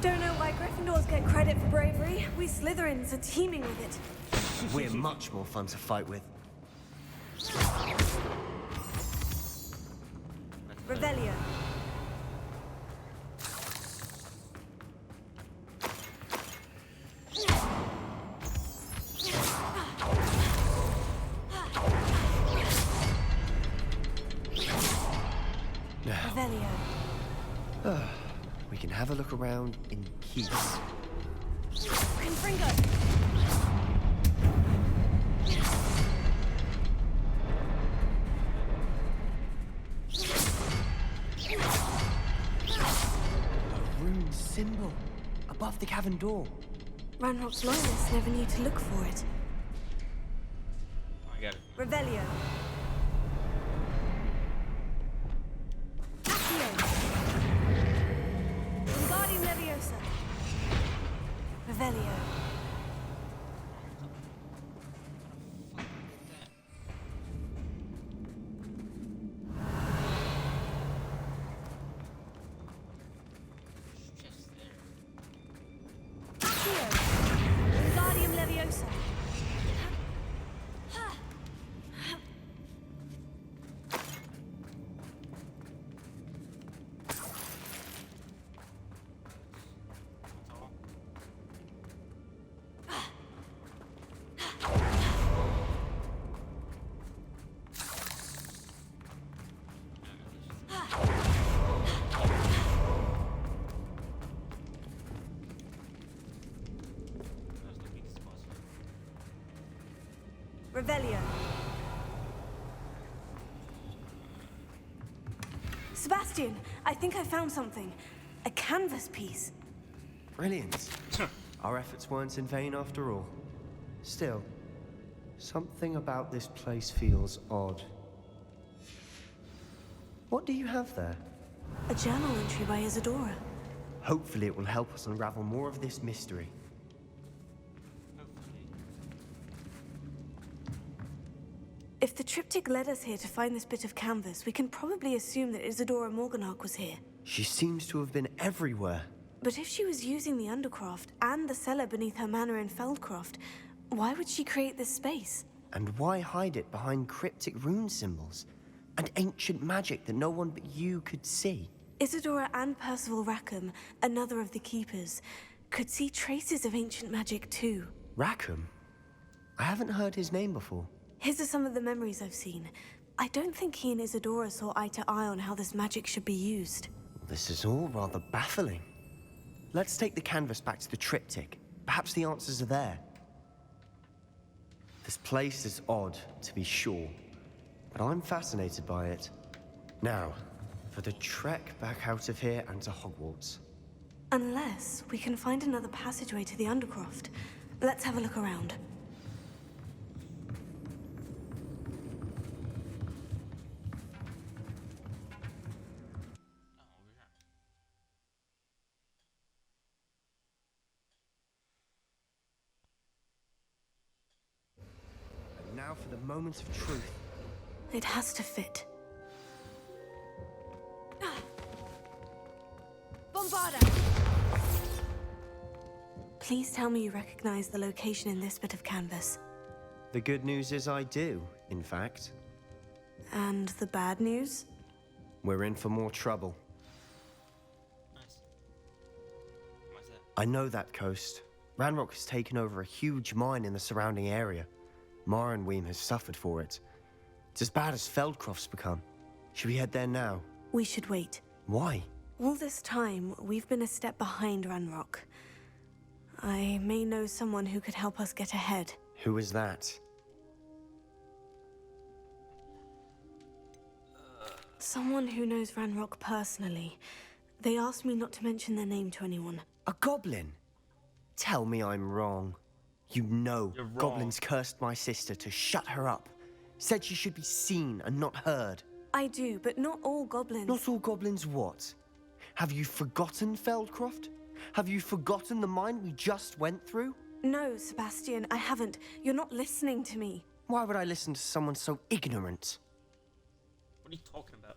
Speaker 3: Don't know why Gryffindors get credit for bravery. We Slytherins are teeming with it.
Speaker 15: We're much more fun to fight with.
Speaker 3: Revelio. Revelio.
Speaker 15: We can have a look around in peace.
Speaker 3: Confringo.
Speaker 15: A rune symbol above the cavern door.
Speaker 3: Ranrock's loyalists never need to look for it.
Speaker 1: I got it.
Speaker 3: Revelio. Wingardium Leviosa. Revelio. Wingardium Leviosa. Revelio. Sebastian, I think I found something. A canvas piece.
Speaker 15: Brilliant. Our efforts weren't in vain after all. Still, something about this place feels odd. What do you have there?
Speaker 3: A journal entry by Isadora.
Speaker 15: Hopefully it will help us unravel more of this mystery.
Speaker 3: If the triptych led us here to find this bit of canvas, we can probably assume that Isadora Morganhawk was here.
Speaker 15: She seems to have been everywhere.
Speaker 3: But if she was using the Undercroft and the cellar beneath her manor in Feldcroft, why would she create this space?
Speaker 15: And why hide it behind cryptic rune symbols? And ancient magic that no one but you could see?
Speaker 3: Isadora and Percival Rackham, another of the Keepers, could see traces of ancient magic too.
Speaker 15: Rackham? I haven't heard his name before.
Speaker 3: His are some of the memories I've seen. I don't think he and Isadora saw eye to eye on how this magic should be used.
Speaker 15: This is all rather baffling. Let's take the canvas back to the triptych. Perhaps the answers are there. This place is odd, to be sure, but I'm fascinated by it. Now, for the trek back out of here and to Hogwarts.
Speaker 3: Unless we can find another passageway to the Undercroft. Let's have a look around.
Speaker 15: And now for the moment of truth.
Speaker 3: It has to fit.
Speaker 11: Bombarda!
Speaker 3: Please tell me you recognize the location in this bit of canvas.
Speaker 15: The good news is I do, in fact.
Speaker 3: And the bad news?
Speaker 15: We're in for more trouble.
Speaker 1: Nice. Why's that?
Speaker 15: I know that coast. Ranrock has taken over a huge mine in the surrounding area. Marrenweem has suffered for it. It's as bad as Feldcroft's become. Should we head there now?
Speaker 3: We should wait.
Speaker 15: Why?
Speaker 3: All this time, we've been a step behind Ranrock. I may know someone who could help us get ahead.
Speaker 15: Who is that?
Speaker 3: Someone who knows Ranrock personally. They asked me not to mention their name to anyone.
Speaker 15: A goblin? Tell me I'm wrong. You know,
Speaker 1: You're wrong.
Speaker 15: goblins cursed my sister to shut her up. Said she should be seen and not heard.
Speaker 3: I do, but not all goblins.
Speaker 15: Not all goblins what? Have you forgotten Feldcroft? Have you forgotten the mine we just went through?
Speaker 3: No, Sebastian, I haven't. You're not listening to me.
Speaker 15: Why would I listen to someone so ignorant?
Speaker 1: What are you talking about?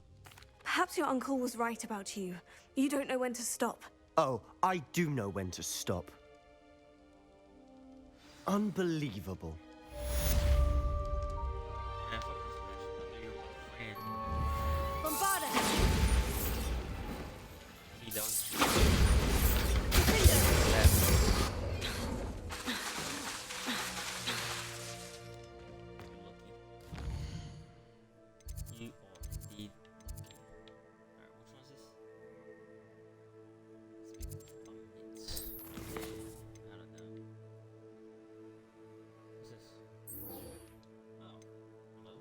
Speaker 3: Perhaps your uncle was right about you. You don't know when to stop.
Speaker 15: Oh, I do know when to stop. Unbelievable.
Speaker 1: Yeah, fuck this bitch. I thought you were my friend.
Speaker 11: Bombarda!
Speaker 1: See, that was... You are indeed lucky. Alright, which one is this? Speak of buckets. I don't know. What's this? Oh, hello?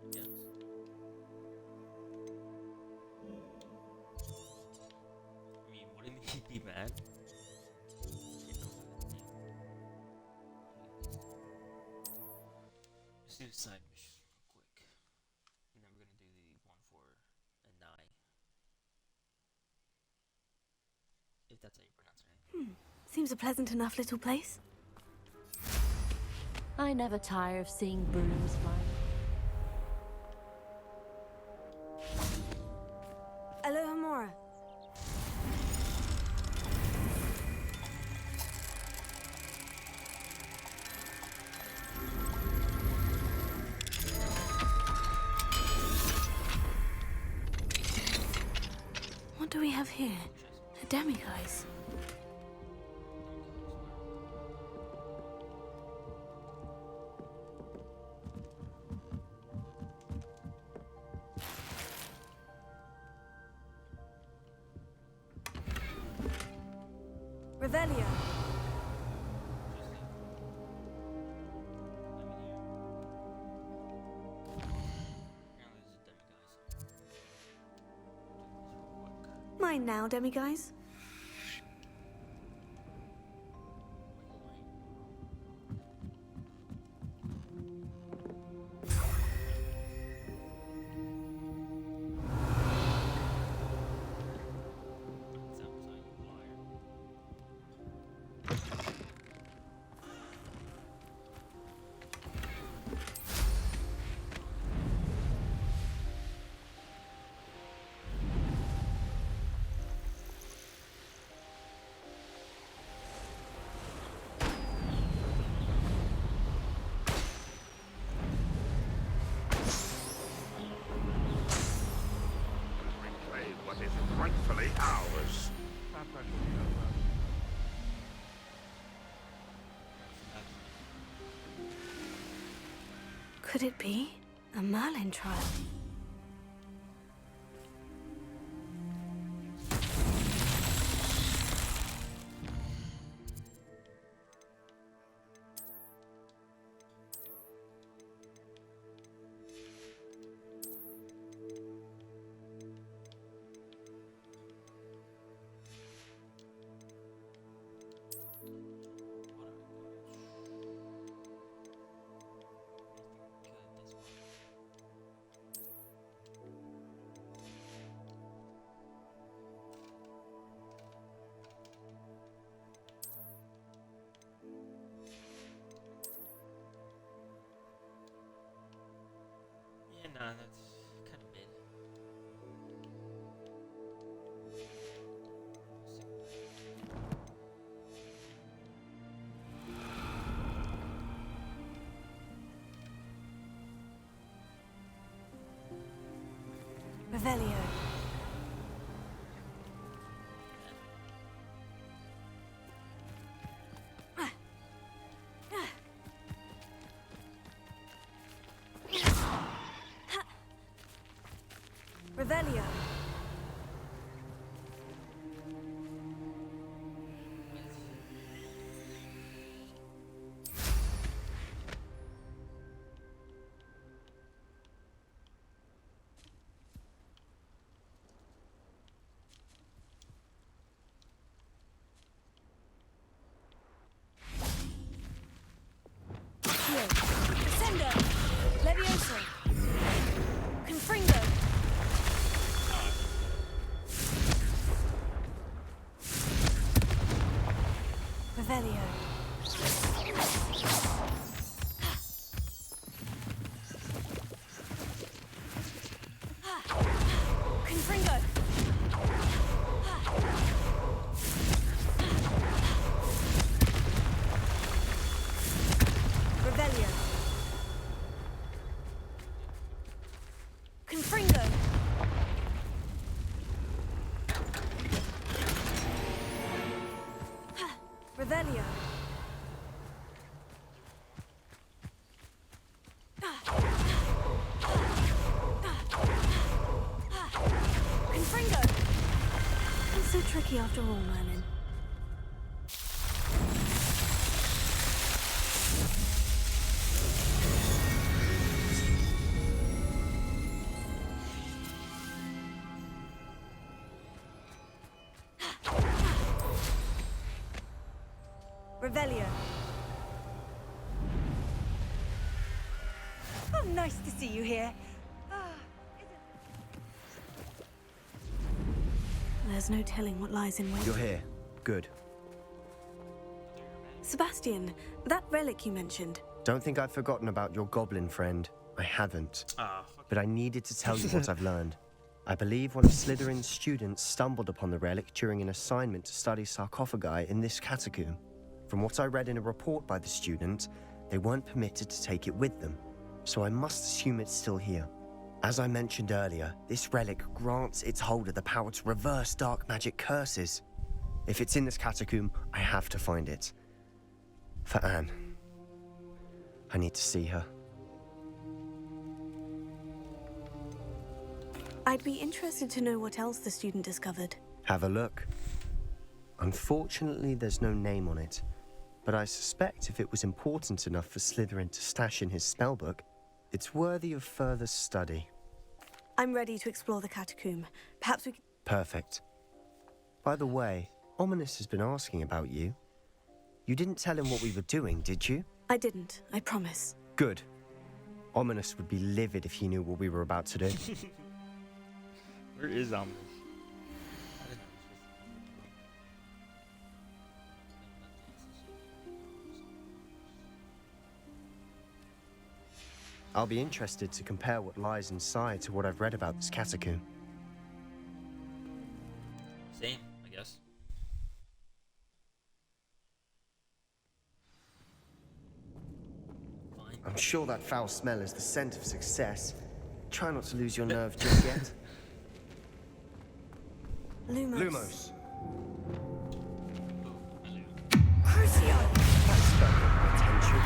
Speaker 1: I guess. I mean, wouldn't he be mad? You know, let's do the side mission real quick. And then we're gonna do the one for Anai. If that's how you pronounce her name.
Speaker 3: Seems a pleasant enough little place.
Speaker 16: I never tire of seeing brooms flying.
Speaker 3: Aloha Mora. What do we have here? A demiguise. Revelio. mine now, demiguise.
Speaker 5: What is rightfully ours.
Speaker 3: Could it be a Merlin trial?
Speaker 1: Yeah, nah, that's kind of mid.
Speaker 3: Revelio. Revelio. Sendo. Levioso. Confringo. Revelio. Confringo. Revelio. Confringo. Revelio. Confringo. It's so tricky after all, Merlin. Revelio.
Speaker 14: Oh, nice to see you here.
Speaker 3: There's no telling what lies in wait.
Speaker 15: You're here. Good.
Speaker 3: Sebastian, that relic you mentioned.
Speaker 15: Don't think I've forgotten about your goblin friend. I haven't.
Speaker 1: Ah,
Speaker 15: But I needed to tell you what I've learned. I believe one of Slytherin's students stumbled upon the relic during an assignment to study sarcophagi in this catacomb. From what I read in a report by the student, they weren't permitted to take it with them, so I must assume it's still here. As I mentioned earlier, this relic grants its holder the power to reverse dark magic curses. If it's in this catacomb, I have to find it. For Anne. I need to see her.
Speaker 3: I'd be interested to know what else the student discovered.
Speaker 15: Have a look. Unfortunately, there's no name on it, but I suspect if it was important enough for Slytherin to stash in his spellbook, it's worthy of further study.
Speaker 3: I'm ready to explore the catacomb. Perhaps we could...
Speaker 15: Perfect. By the way, Ominous has been asking about you. You didn't tell him what we were doing, did you?
Speaker 3: I didn't, I promise.
Speaker 15: Good. Ominous would be livid if he knew what we were about to do.
Speaker 1: Where is Ominous?
Speaker 15: I'll be interested to compare what lies inside to what I've read about this catacomb.
Speaker 1: Same, I guess. Fine.
Speaker 15: I'm sure that foul smell is the scent of success. Try not to lose your nerve just yet.
Speaker 3: Lumos.
Speaker 15: Crucio! That spell got my attention.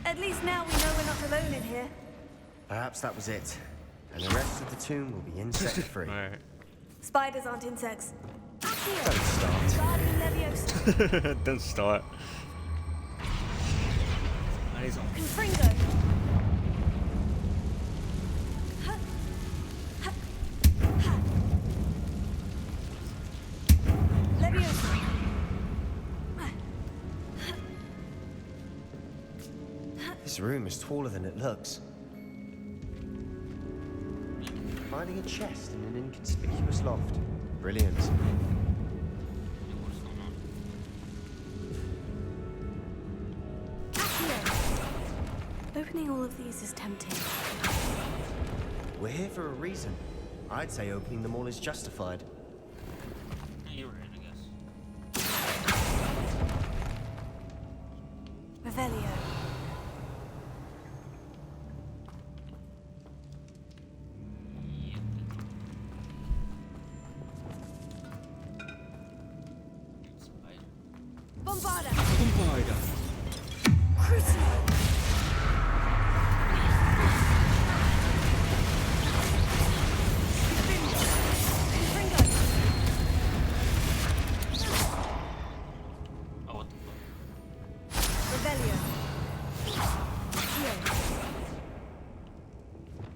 Speaker 3: At least now we know we're not alone in here.
Speaker 15: Perhaps that was it. And the rest of the tomb will be insect-free.
Speaker 1: Alright.
Speaker 3: Spiders aren't insects.
Speaker 15: Don't start.
Speaker 1: Don't start. Eyes on.
Speaker 3: Confringo. Leviosa.
Speaker 15: This room is taller than it looks. Finding a chest in an inconspicuous loft. Brilliant.
Speaker 3: Opening all of these is tempting.
Speaker 15: We're here for a reason. I'd say opening them all is justified.
Speaker 1: You're right, I guess.
Speaker 3: Revelio. Bombarda.
Speaker 1: Bombarda.
Speaker 3: Crucio.
Speaker 1: Oh, what the fuck?
Speaker 3: Revelio. Accio.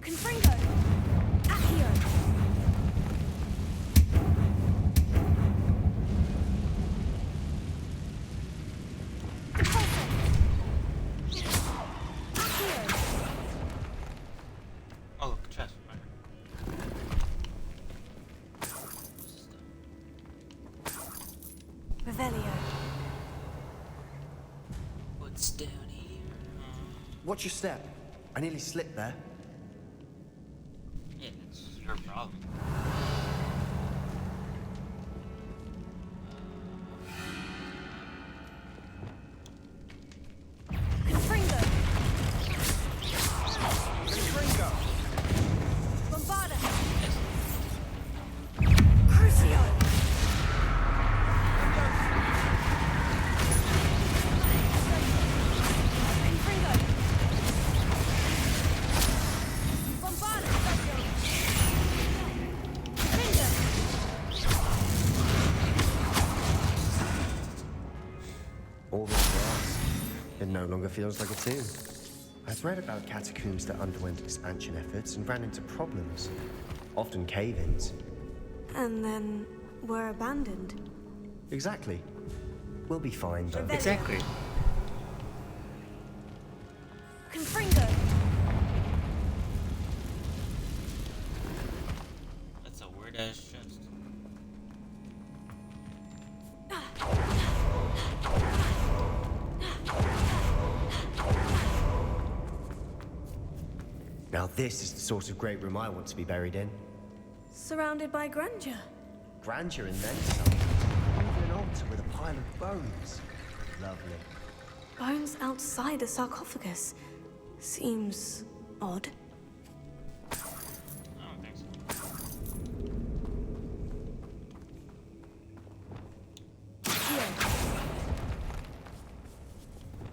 Speaker 3: Confringo. Accio.
Speaker 1: Oh, look, chest.
Speaker 3: Revelio.
Speaker 1: What's down here?
Speaker 15: Watch your step. I nearly slipped there.
Speaker 1: Yeah, it's your problem.
Speaker 3: Confringo. Bombarda. Crucio. Confringo. Bombarda. Confringo.
Speaker 15: All this grass. It no longer feels like a tomb. I've read about catacombs that underwent expansion efforts and ran into problems. Often cave-ins.
Speaker 3: And then were abandoned.
Speaker 15: Exactly. We'll be fine, though.
Speaker 1: Exactly.
Speaker 3: Confringo.
Speaker 1: That's a weird ass chest.
Speaker 15: Now this is the sort of great room I want to be buried in.
Speaker 3: Surrounded by grandeur.
Speaker 15: Grandeur and then some. Even an altar with a pile of bones. Lovely.
Speaker 3: Bones outside a sarcophagus. Seems odd.
Speaker 1: I don't think so.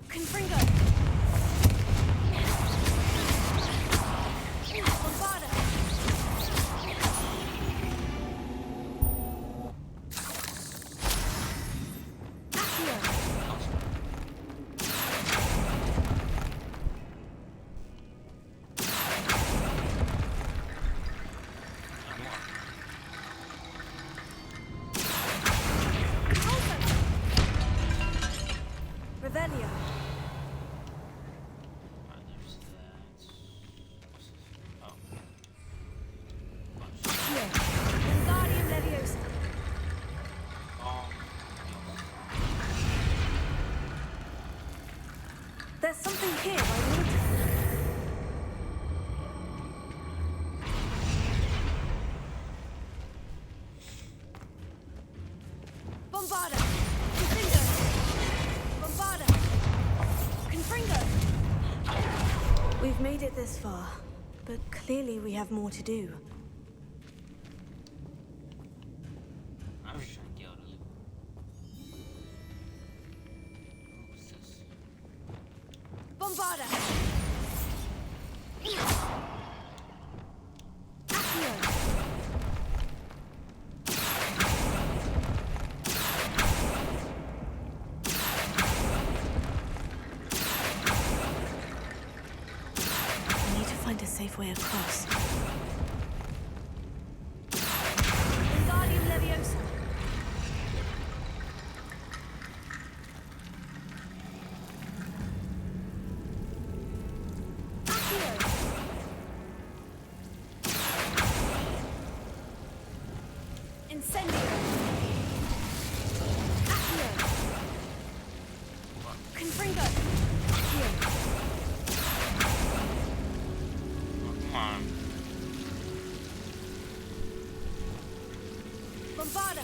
Speaker 3: Confringo. Bombarda. Accio. something here by the altar.
Speaker 11: Bombarda! Confringo! Bombarda! Confringo!
Speaker 3: We've made it this far, but clearly we have more to do.
Speaker 1: I'm just trying to get out of here. What's this?
Speaker 11: Bombarda!
Speaker 3: We need to find a safe way across.
Speaker 11: Wingardium Leviosa! Incendio! Accio! Confringo! Accio!
Speaker 1: Come on.
Speaker 11: Bombarda!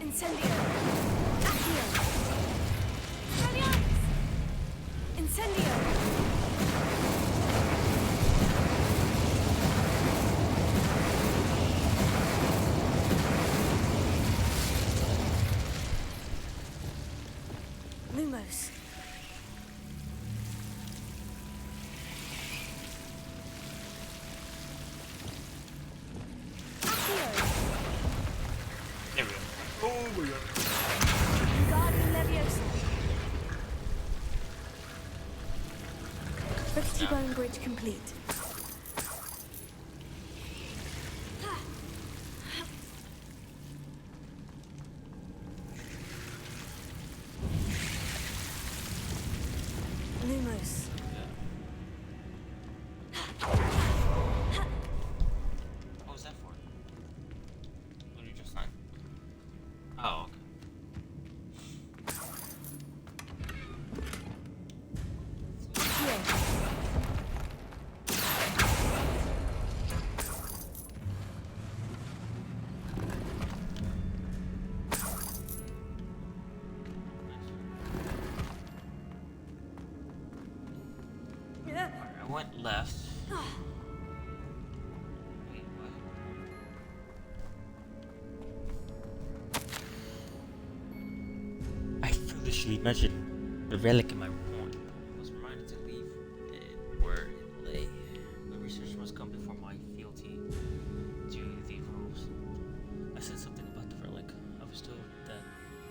Speaker 11: Incendio! Accio! Expelliarmus! Incendio!
Speaker 3: Lumos.
Speaker 1: There we go. Oh my god.
Speaker 11: Wingardium Leviosa!
Speaker 3: Rickety Bone Bridge complete. Lumos.
Speaker 1: What was that for? What did you just sign? Oh, okay. Alright, I went left. Wait, what? I foolishly mentioned the relic in my report. I was reminded to leave it where it lay. The research must come before my fealty to the rules. I said something about the relic. I was told that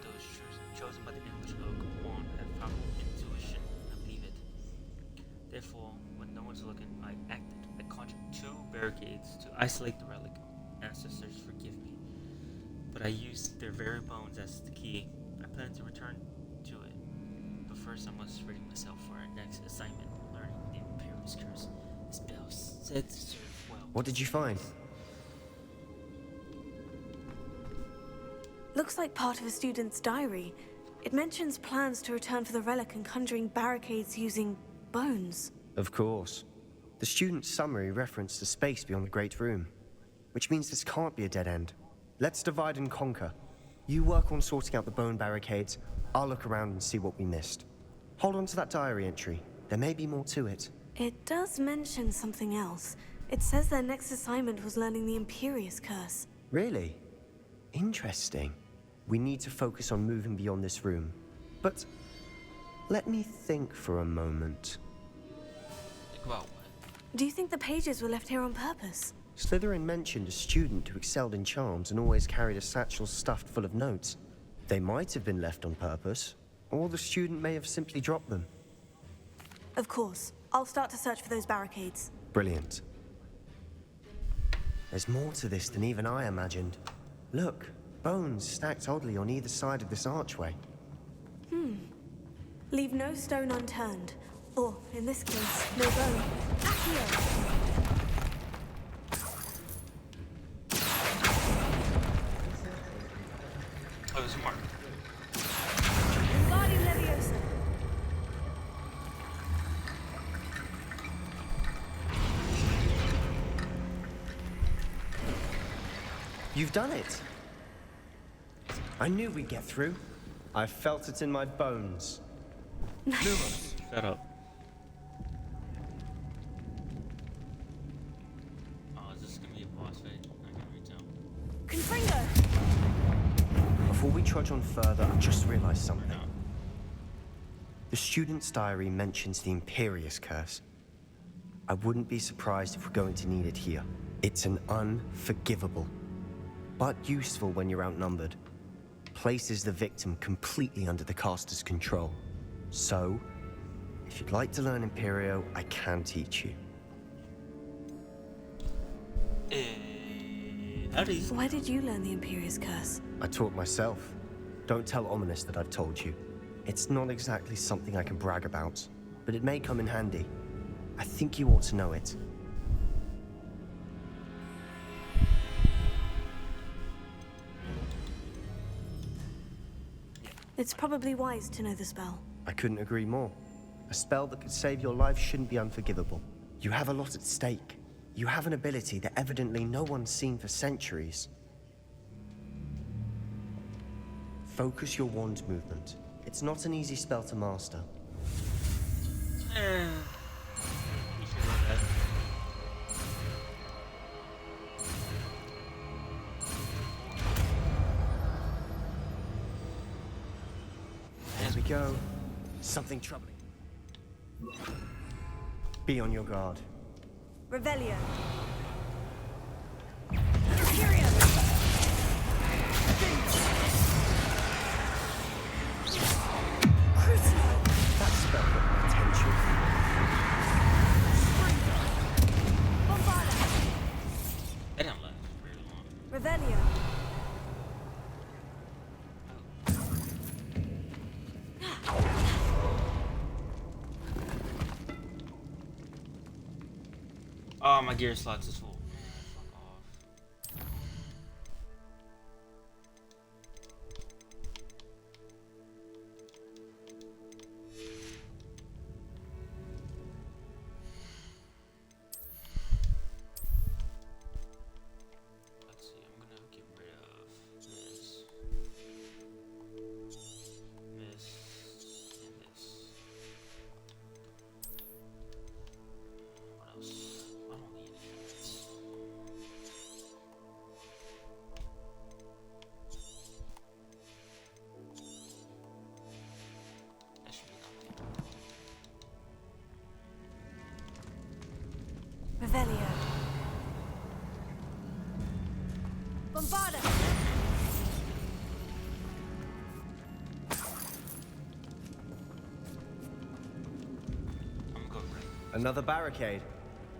Speaker 1: those chosen by the English oak won't have powerful intuition. I believe it. Therefore, when no one's looking, I acted. I conjured 2 barricades to isolate the relic. Ancestors, forgive me. But I used their very bones as the key. I plan to return to it. But first, I must ready myself for our next assignment, learning the Imperious Curse. The spell said to serve well.
Speaker 15: What did you find?
Speaker 3: Looks like part of a student's diary. It mentions plans to return for the relic and conjuring barricades using bones.
Speaker 15: Of course. The student's summary referenced a space beyond the Great Room, which means this can't be a dead end. Let's divide and conquer. You work on sorting out the bone barricades. I'll look around and see what we missed. Hold on to that diary entry. There may be more to it.
Speaker 3: It does mention something else. It says their next assignment was learning the Imperious Curse.
Speaker 15: Really? Interesting. We need to focus on moving beyond this room. But let me think for a moment.
Speaker 1: Think about what?
Speaker 3: Do you think the pages were left here on purpose?
Speaker 15: Slytherin mentioned a student who excelled in charms and always carried a satchel stuffed full of notes. They might have been left on purpose, or the student may have simply dropped them.
Speaker 3: Of course. I'll start to search for those barricades.
Speaker 15: Brilliant. There's more to this than even I imagined. Look, bones stacked oddly on either side of this archway.
Speaker 3: Leave no stone unturned. Or, in this case, no bone. Accio!
Speaker 1: Oh, there's more.
Speaker 15: You've done it. I knew we'd get through. I felt it in my bones.
Speaker 1: Lumos. Shut up. Oh, is this gonna be a boss fight? I can't really tell.
Speaker 14: Confringo!
Speaker 15: Before we trudge on further, I just realized something. The student's diary mentions the Imperious Curse. I wouldn't be surprised if we're going to need it here. It's an unforgivable, but useful when you're outnumbered. Places the victim completely under the caster's control. So, if you'd like to learn Imperio, I can teach you.
Speaker 3: Why did you learn the Imperious Curse?
Speaker 15: I taught myself. Don't tell Ominous that I've told you. It's not exactly something I can brag about, but it may come in handy. I think you ought to know it.
Speaker 3: It's probably wise to know the spell.
Speaker 15: I couldn't agree more. A spell that could save your life shouldn't be unforgivable. You have a lot at stake. You have an ability that evidently no one's seen for centuries. Focus your wand movement. It's not an easy spell to master. There we go. Something troubling. Be on your guard.
Speaker 14: Revelio.
Speaker 15: That spell got my attention.
Speaker 1: They don't last very long.
Speaker 14: Revelio.
Speaker 1: Oh, my gear slots is full. Fuck off. Let's see, I'm gonna get rid of this. This and this. What else? I don't need any of this. That should be nothing.
Speaker 14: Revelio. Bombarda.
Speaker 1: I'm gonna go right.
Speaker 15: Another barricade.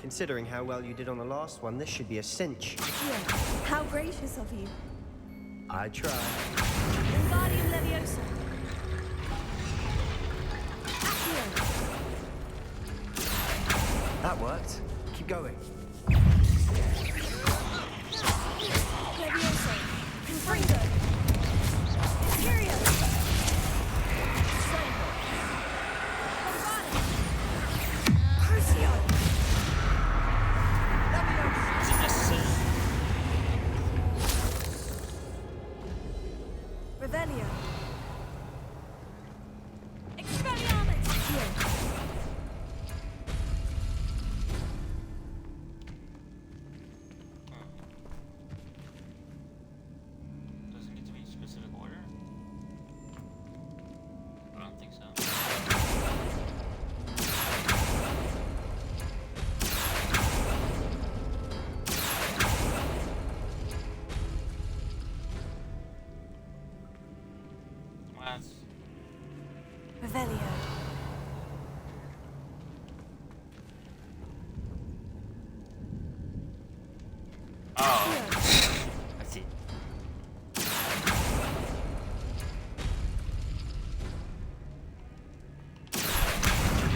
Speaker 15: Considering how well you did on the last one, this should be a cinch.
Speaker 14: Yeah. How gracious of you.
Speaker 15: I try.
Speaker 14: Wingardium Leviosa. Accio.
Speaker 15: That worked. Keep going.
Speaker 14: Leviosa. Confringo. Imperio. Bombarda. Crucio. Revelio. Expelliarmus.
Speaker 1: Does it need to be in specific order? I don't think so. What?
Speaker 14: Revelio.
Speaker 1: Oh. I see.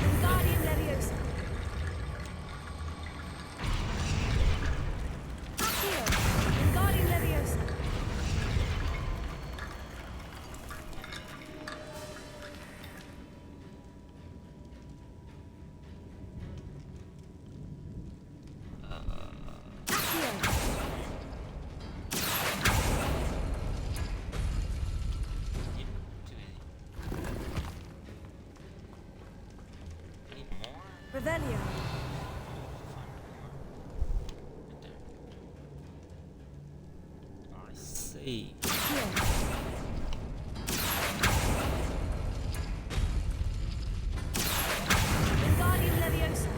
Speaker 14: Wingardium Leviosa. Accio. Wingardium Leviosa. Accio. Revelio.
Speaker 1: I see.
Speaker 14: Wingardium Leviosa.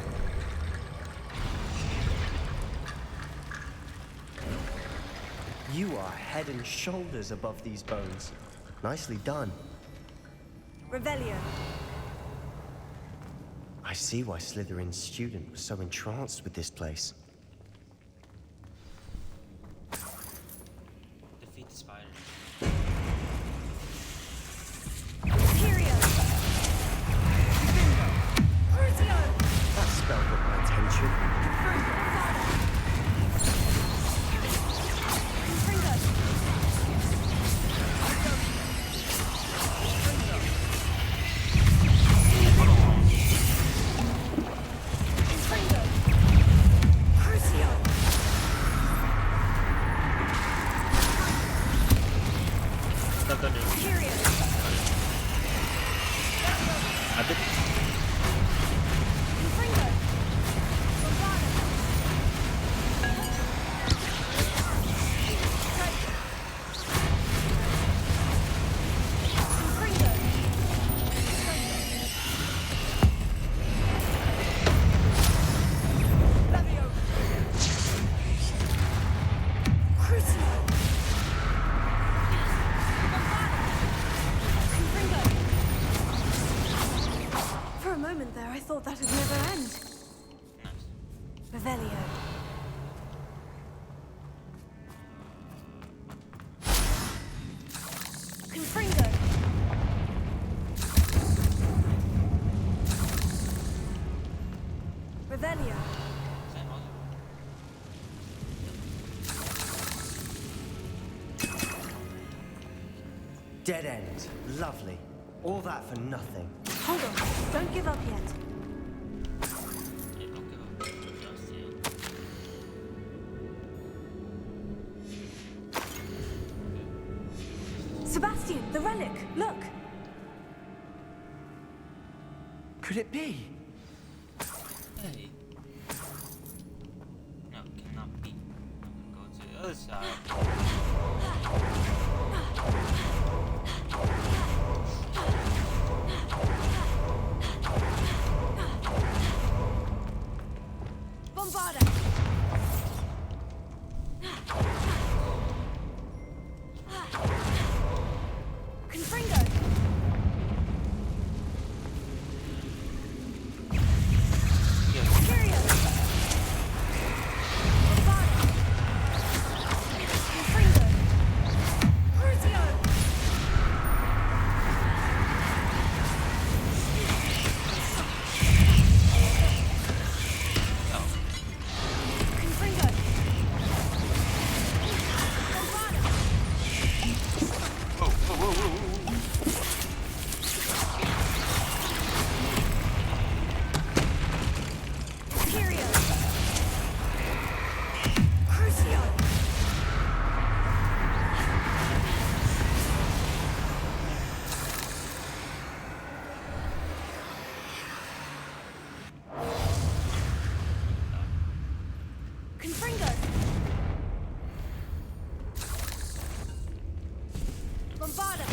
Speaker 15: You are head and shoulders above these bones. Nicely done.
Speaker 14: Revelio.
Speaker 15: I see why Slytherin's student was so entranced with this place.
Speaker 1: Defeat the spider.
Speaker 14: Imperio. Crucio.
Speaker 15: That spell got my attention.
Speaker 1: I did.
Speaker 3: For a moment there, I thought that'd never end. Revelio.
Speaker 14: Confringo.
Speaker 3: Revelio.
Speaker 15: Dead end. Lovely. All that for nothing.
Speaker 3: Hold on. Don't give up yet.
Speaker 1: Yeah, don't give up. Just yet.
Speaker 3: Sebastian, the relic. Look.
Speaker 15: Could it be?
Speaker 1: Hey. No, it cannot be. I'm gonna go to the other side.
Speaker 14: Bombarda. Confringo. Imperio. Bombarda. Confringo. Crucio. Confringo. Imperio. Crucio. Confringo. Bombarda.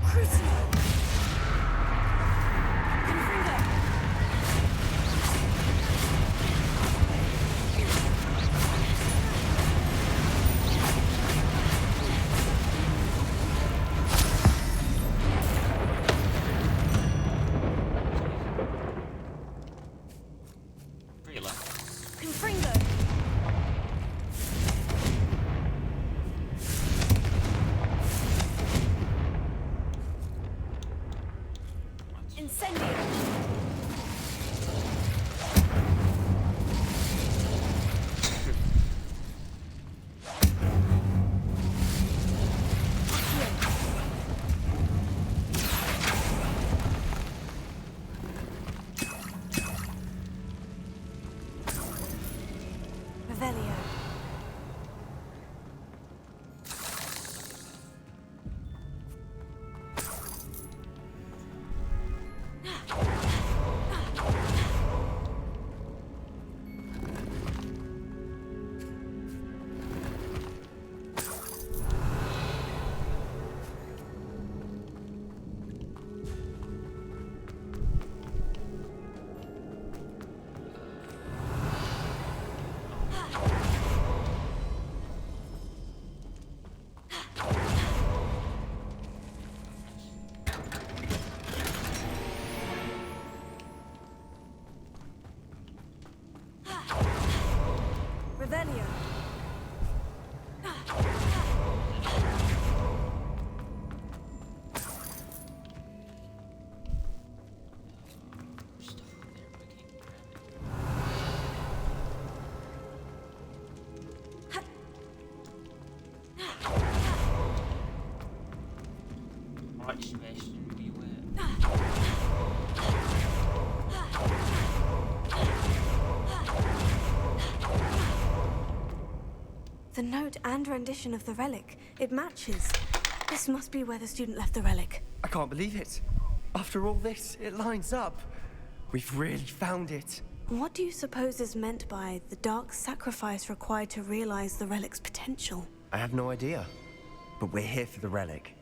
Speaker 14: Crucio. Confringo.
Speaker 1: Pretty left.
Speaker 14: Confringo. Incendio.
Speaker 3: Revelio. Revelio.
Speaker 1: Alright, Sebastian, where you
Speaker 3: The note and rendition of the relic, it matches. This must be where the student left the relic.
Speaker 15: I can't believe it. After all this, it lines up. We've really found it.
Speaker 3: What do you suppose is meant by the dark sacrifice required to realize the relic's potential?
Speaker 15: I have no idea. But we're here for the relic.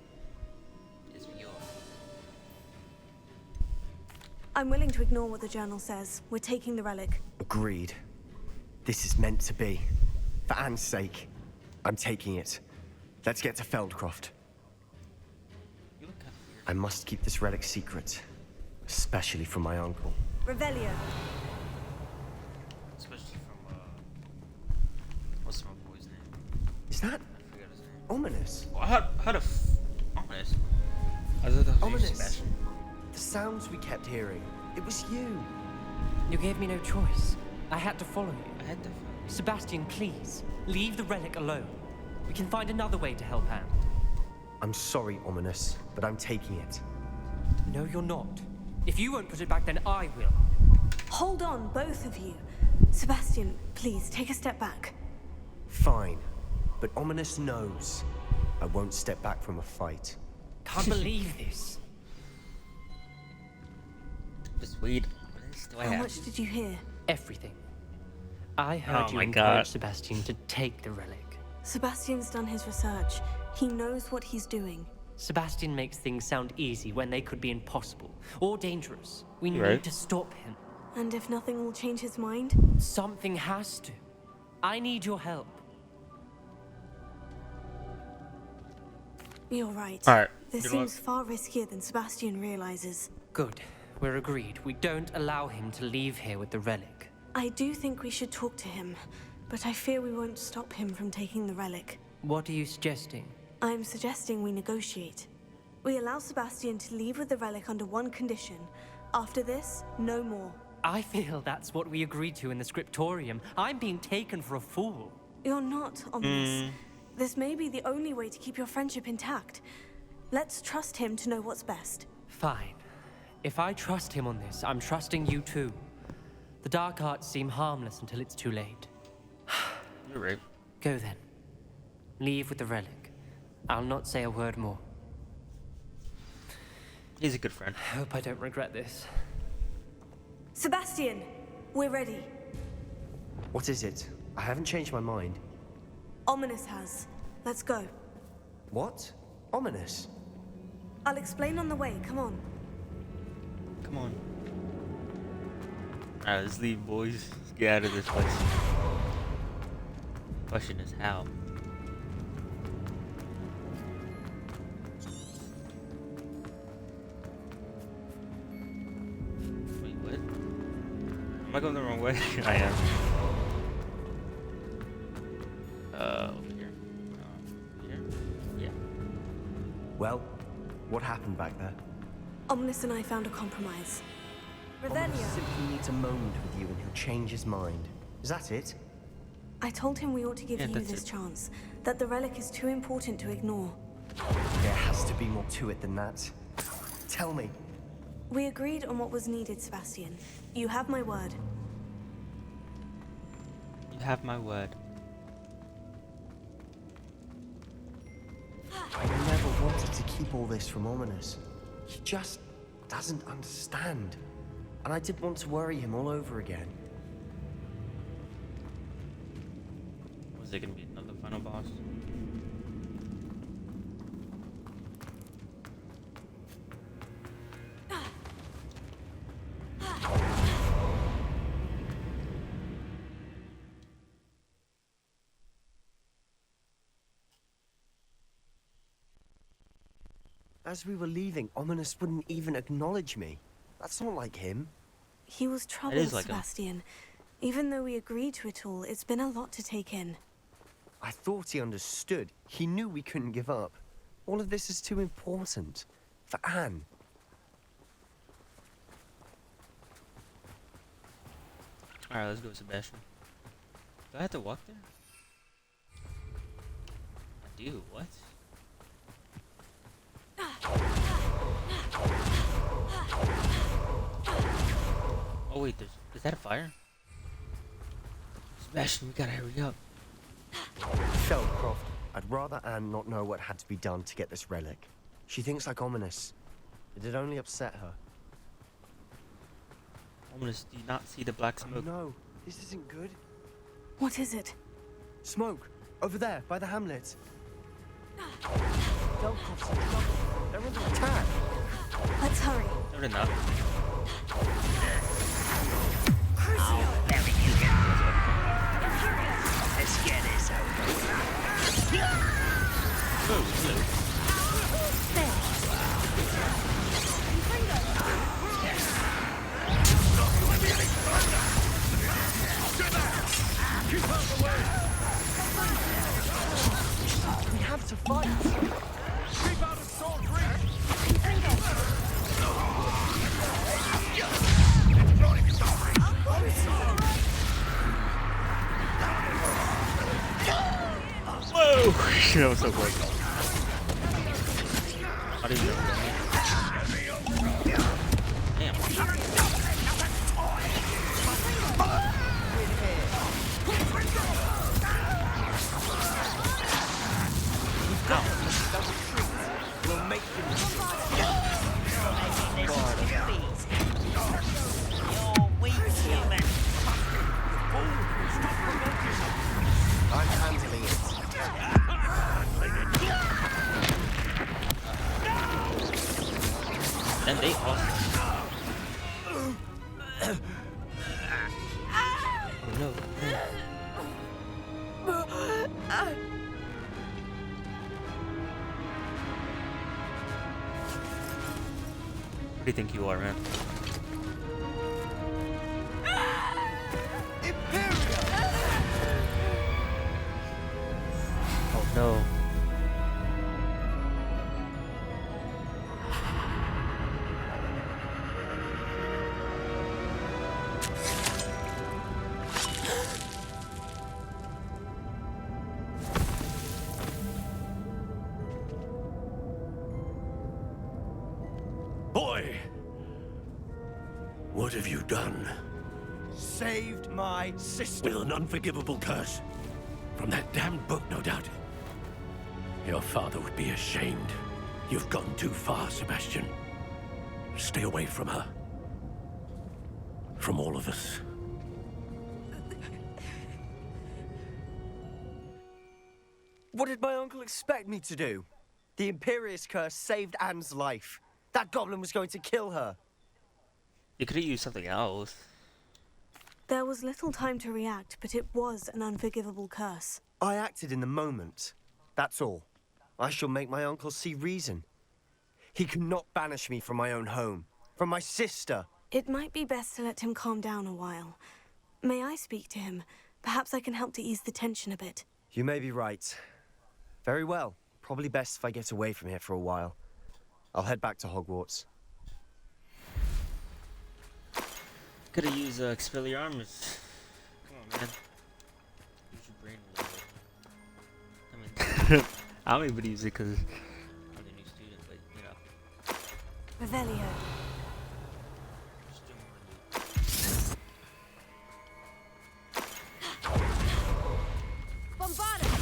Speaker 3: I'm willing to ignore what the journal says. We're taking the relic.
Speaker 15: Agreed. This is meant to be. For Anne's sake, I'm taking it. Let's get to Feldcroft. I must keep this relic secret, especially from my uncle.
Speaker 3: Revelio.
Speaker 1: Especially from, what's my boy's name?
Speaker 15: Is that
Speaker 1: I forgot his name.
Speaker 15: ominous?
Speaker 1: Well, I heard of ominous. I thought that was
Speaker 15: Ominous.
Speaker 1: Sebastian.
Speaker 15: The sounds we kept hearing. It was you.
Speaker 17: You gave me no choice. I had to follow you. Sebastian, please, leave the relic alone. We can find another way to help Anne.
Speaker 15: I'm sorry, Ominous, but I'm taking it.
Speaker 17: No, you're not. If you won't put it back, then I will.
Speaker 3: Hold on, both of you. Sebastian, please, take a step back.
Speaker 15: Fine, but Ominous knows I won't step back from a fight.
Speaker 17: Can't believe this.
Speaker 1: Persuade Ominous. Do I
Speaker 3: How
Speaker 1: have
Speaker 3: much did you hear?
Speaker 17: Everything. I heard
Speaker 1: Oh
Speaker 17: you
Speaker 1: my
Speaker 17: encourage
Speaker 1: God.
Speaker 17: Sebastian to take the relic.
Speaker 3: Sebastian's done his research. He knows what he's doing.
Speaker 17: Sebastian makes things sound easy when they could be impossible or dangerous. We
Speaker 1: Right.
Speaker 17: need to stop him.
Speaker 3: And if nothing will change his mind?
Speaker 17: Something has to. I need your help.
Speaker 3: You're right.
Speaker 1: Alright,
Speaker 3: This
Speaker 1: good luck.
Speaker 3: seems far riskier than Sebastian realizes.
Speaker 17: Good. We're agreed. We don't allow him to leave here with the relic.
Speaker 3: I do think we should talk to him, but I fear we won't stop him from taking the relic.
Speaker 17: What are you suggesting?
Speaker 3: I'm suggesting we negotiate. We allow Sebastian to leave with the relic under one condition. After this, no more.
Speaker 17: I feel that's what we agreed to in the scriptorium. I'm being taken for a fool.
Speaker 3: You're not, Ominous. This may be the only way to keep your friendship intact. Let's trust him to know what's best.
Speaker 17: Fine. If I trust him on this, I'm trusting you too. The dark arts seem harmless until it's too late.
Speaker 1: You're right.
Speaker 17: Go then. Leave with the relic. I'll not say a word more.
Speaker 1: He's a good friend.
Speaker 17: I hope I don't regret this.
Speaker 3: Sebastian, we're ready.
Speaker 15: What is it? I haven't changed my mind.
Speaker 3: Ominous has. Let's go.
Speaker 15: What? Ominous?
Speaker 3: I'll explain on the way. Come on.
Speaker 1: Come on. Alright, let's leave, boys. Let's get out of this place. Question is how. Wait, what? Am I going the wrong way? I am. Over here. Here? Yeah.
Speaker 15: Well, what happened back there?
Speaker 3: Ominous and I found a compromise.
Speaker 15: Ominous
Speaker 3: Revelio.
Speaker 15: simply needs a moment with you and he'll change his mind. Is that it?
Speaker 3: I told him we ought to give
Speaker 1: Yeah,
Speaker 3: you
Speaker 1: that's
Speaker 3: this
Speaker 1: it.
Speaker 3: chance. That the relic is too important to ignore.
Speaker 15: There has to be more to it than that. Tell me.
Speaker 3: We agreed on what was needed, Sebastian. You have my word.
Speaker 1: You have my word.
Speaker 15: I never wanted to keep all this from Ominous. He just doesn't understand. And I didn't want to worry him all over again.
Speaker 1: Was it gonna be another final boss?
Speaker 15: As we were leaving, Ominous wouldn't even acknowledge me. That's not like him.
Speaker 3: He was troubled,
Speaker 1: like him.
Speaker 3: Sebastian. Even though we agreed to it all, it's been a lot to take in.
Speaker 15: I thought he understood. He knew we couldn't give up. All of this is too important. For Anne.
Speaker 1: Alright, let's go, Sebastian. Do I have to walk there? I do, what? Oh wait, is that a fire? Sebastian, we gotta hurry up.
Speaker 15: Feldcroft, I'd rather Anne not know what had to be done to get this relic. She thinks like Ominous. It'd only upset her.
Speaker 1: Ominous, do you not see the black smoke?
Speaker 15: No, this isn't good.
Speaker 3: What is it?
Speaker 15: Smoke! Over there, by the hamlet. Feldcroft's in trouble. They're under attack.
Speaker 3: Let's hurry.
Speaker 1: No, they're not.
Speaker 6: Let's get this over.
Speaker 15: We have to fight.
Speaker 5: Keep out of sword reach!
Speaker 1: Whoa! That was so close. I didn't know that. Damn.
Speaker 6: We'll make them. You're weak, human.
Speaker 15: I'm handling it.
Speaker 1: And they also. Oh no. What do you think you are, man? Oh no.
Speaker 5: Boy! What have you done?
Speaker 15: Saved my sister.
Speaker 5: With an unforgivable curse. From that damned book, no doubt. Your father would be ashamed. You've gone too far, Sebastian. Stay away from her. From all of us.
Speaker 15: What did my uncle expect me to do? The Imperious curse saved Anne's life. That goblin was going to kill her.
Speaker 1: You could have used something else.
Speaker 3: There was little time to react, but it was an unforgivable curse.
Speaker 15: I acted in the moment. That's all. I shall make my uncle see reason. He cannot banish me from my own home, from my sister.
Speaker 3: It might be best to let him calm down a while. May I speak to him? Perhaps I can help to ease the tension a bit.
Speaker 15: You may be right. Very well. Probably best if I get away from here for a while. I'll head back to Hogwarts.
Speaker 1: Could have used Expelliarmus. Come on, man. Use your brain a little bit. I mean, I don't even use it because I'm the new student, but you know.
Speaker 3: Revelio.
Speaker 1: Just do more.
Speaker 14: Bombardum!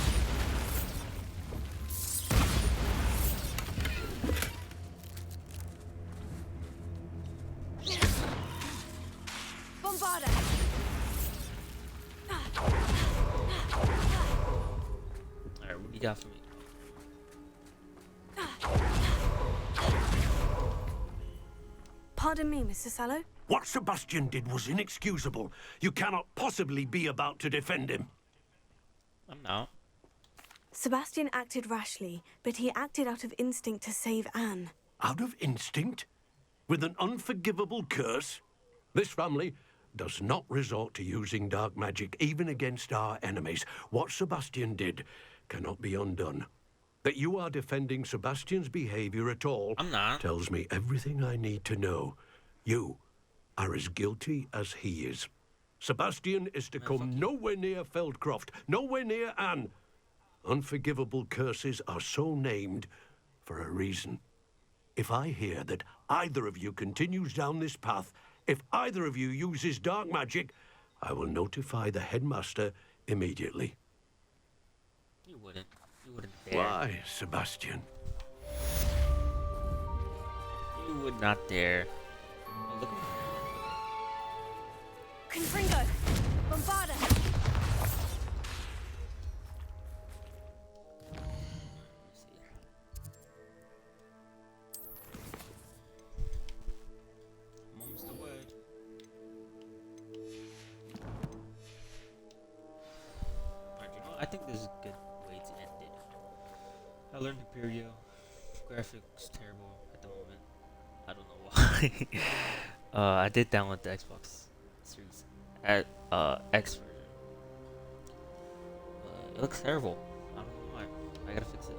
Speaker 14: Bombardum!
Speaker 1: Alright, what do you got for me?
Speaker 3: Pardon me, Mr. Sallow.
Speaker 5: What Sebastian did was inexcusable. You cannot possibly be about to defend him.
Speaker 1: I'm not.
Speaker 3: Sebastian acted rashly, but he acted out of instinct to save Anne.
Speaker 5: Out of instinct? With an unforgivable curse? This family
Speaker 18: does not resort to using dark magic even against our enemies. What Sebastian did cannot be undone. That you are defending Sebastian's behavior at all tells me everything I need to know. You are as guilty as he is. Sebastian is to come nowhere near Feldcroft, nowhere near Anne. Unforgivable curses are so named for a reason. If I hear that either of you continues down this path, if either of you uses dark magic, I will notify the headmaster immediately.
Speaker 1: You wouldn't. You wouldn't dare.
Speaker 18: Why, Sebastian?
Speaker 1: You would not dare. Oh, look at me.
Speaker 14: Confringo! Bombarda!
Speaker 1: Mom's the word. Alright, you know, I think this is a good way to end it. I learned Imperio. Graphics terrible at the moment. I don't know why. I did download the Xbox Series at X version. It looks terrible. I don't know why. I gotta fix it.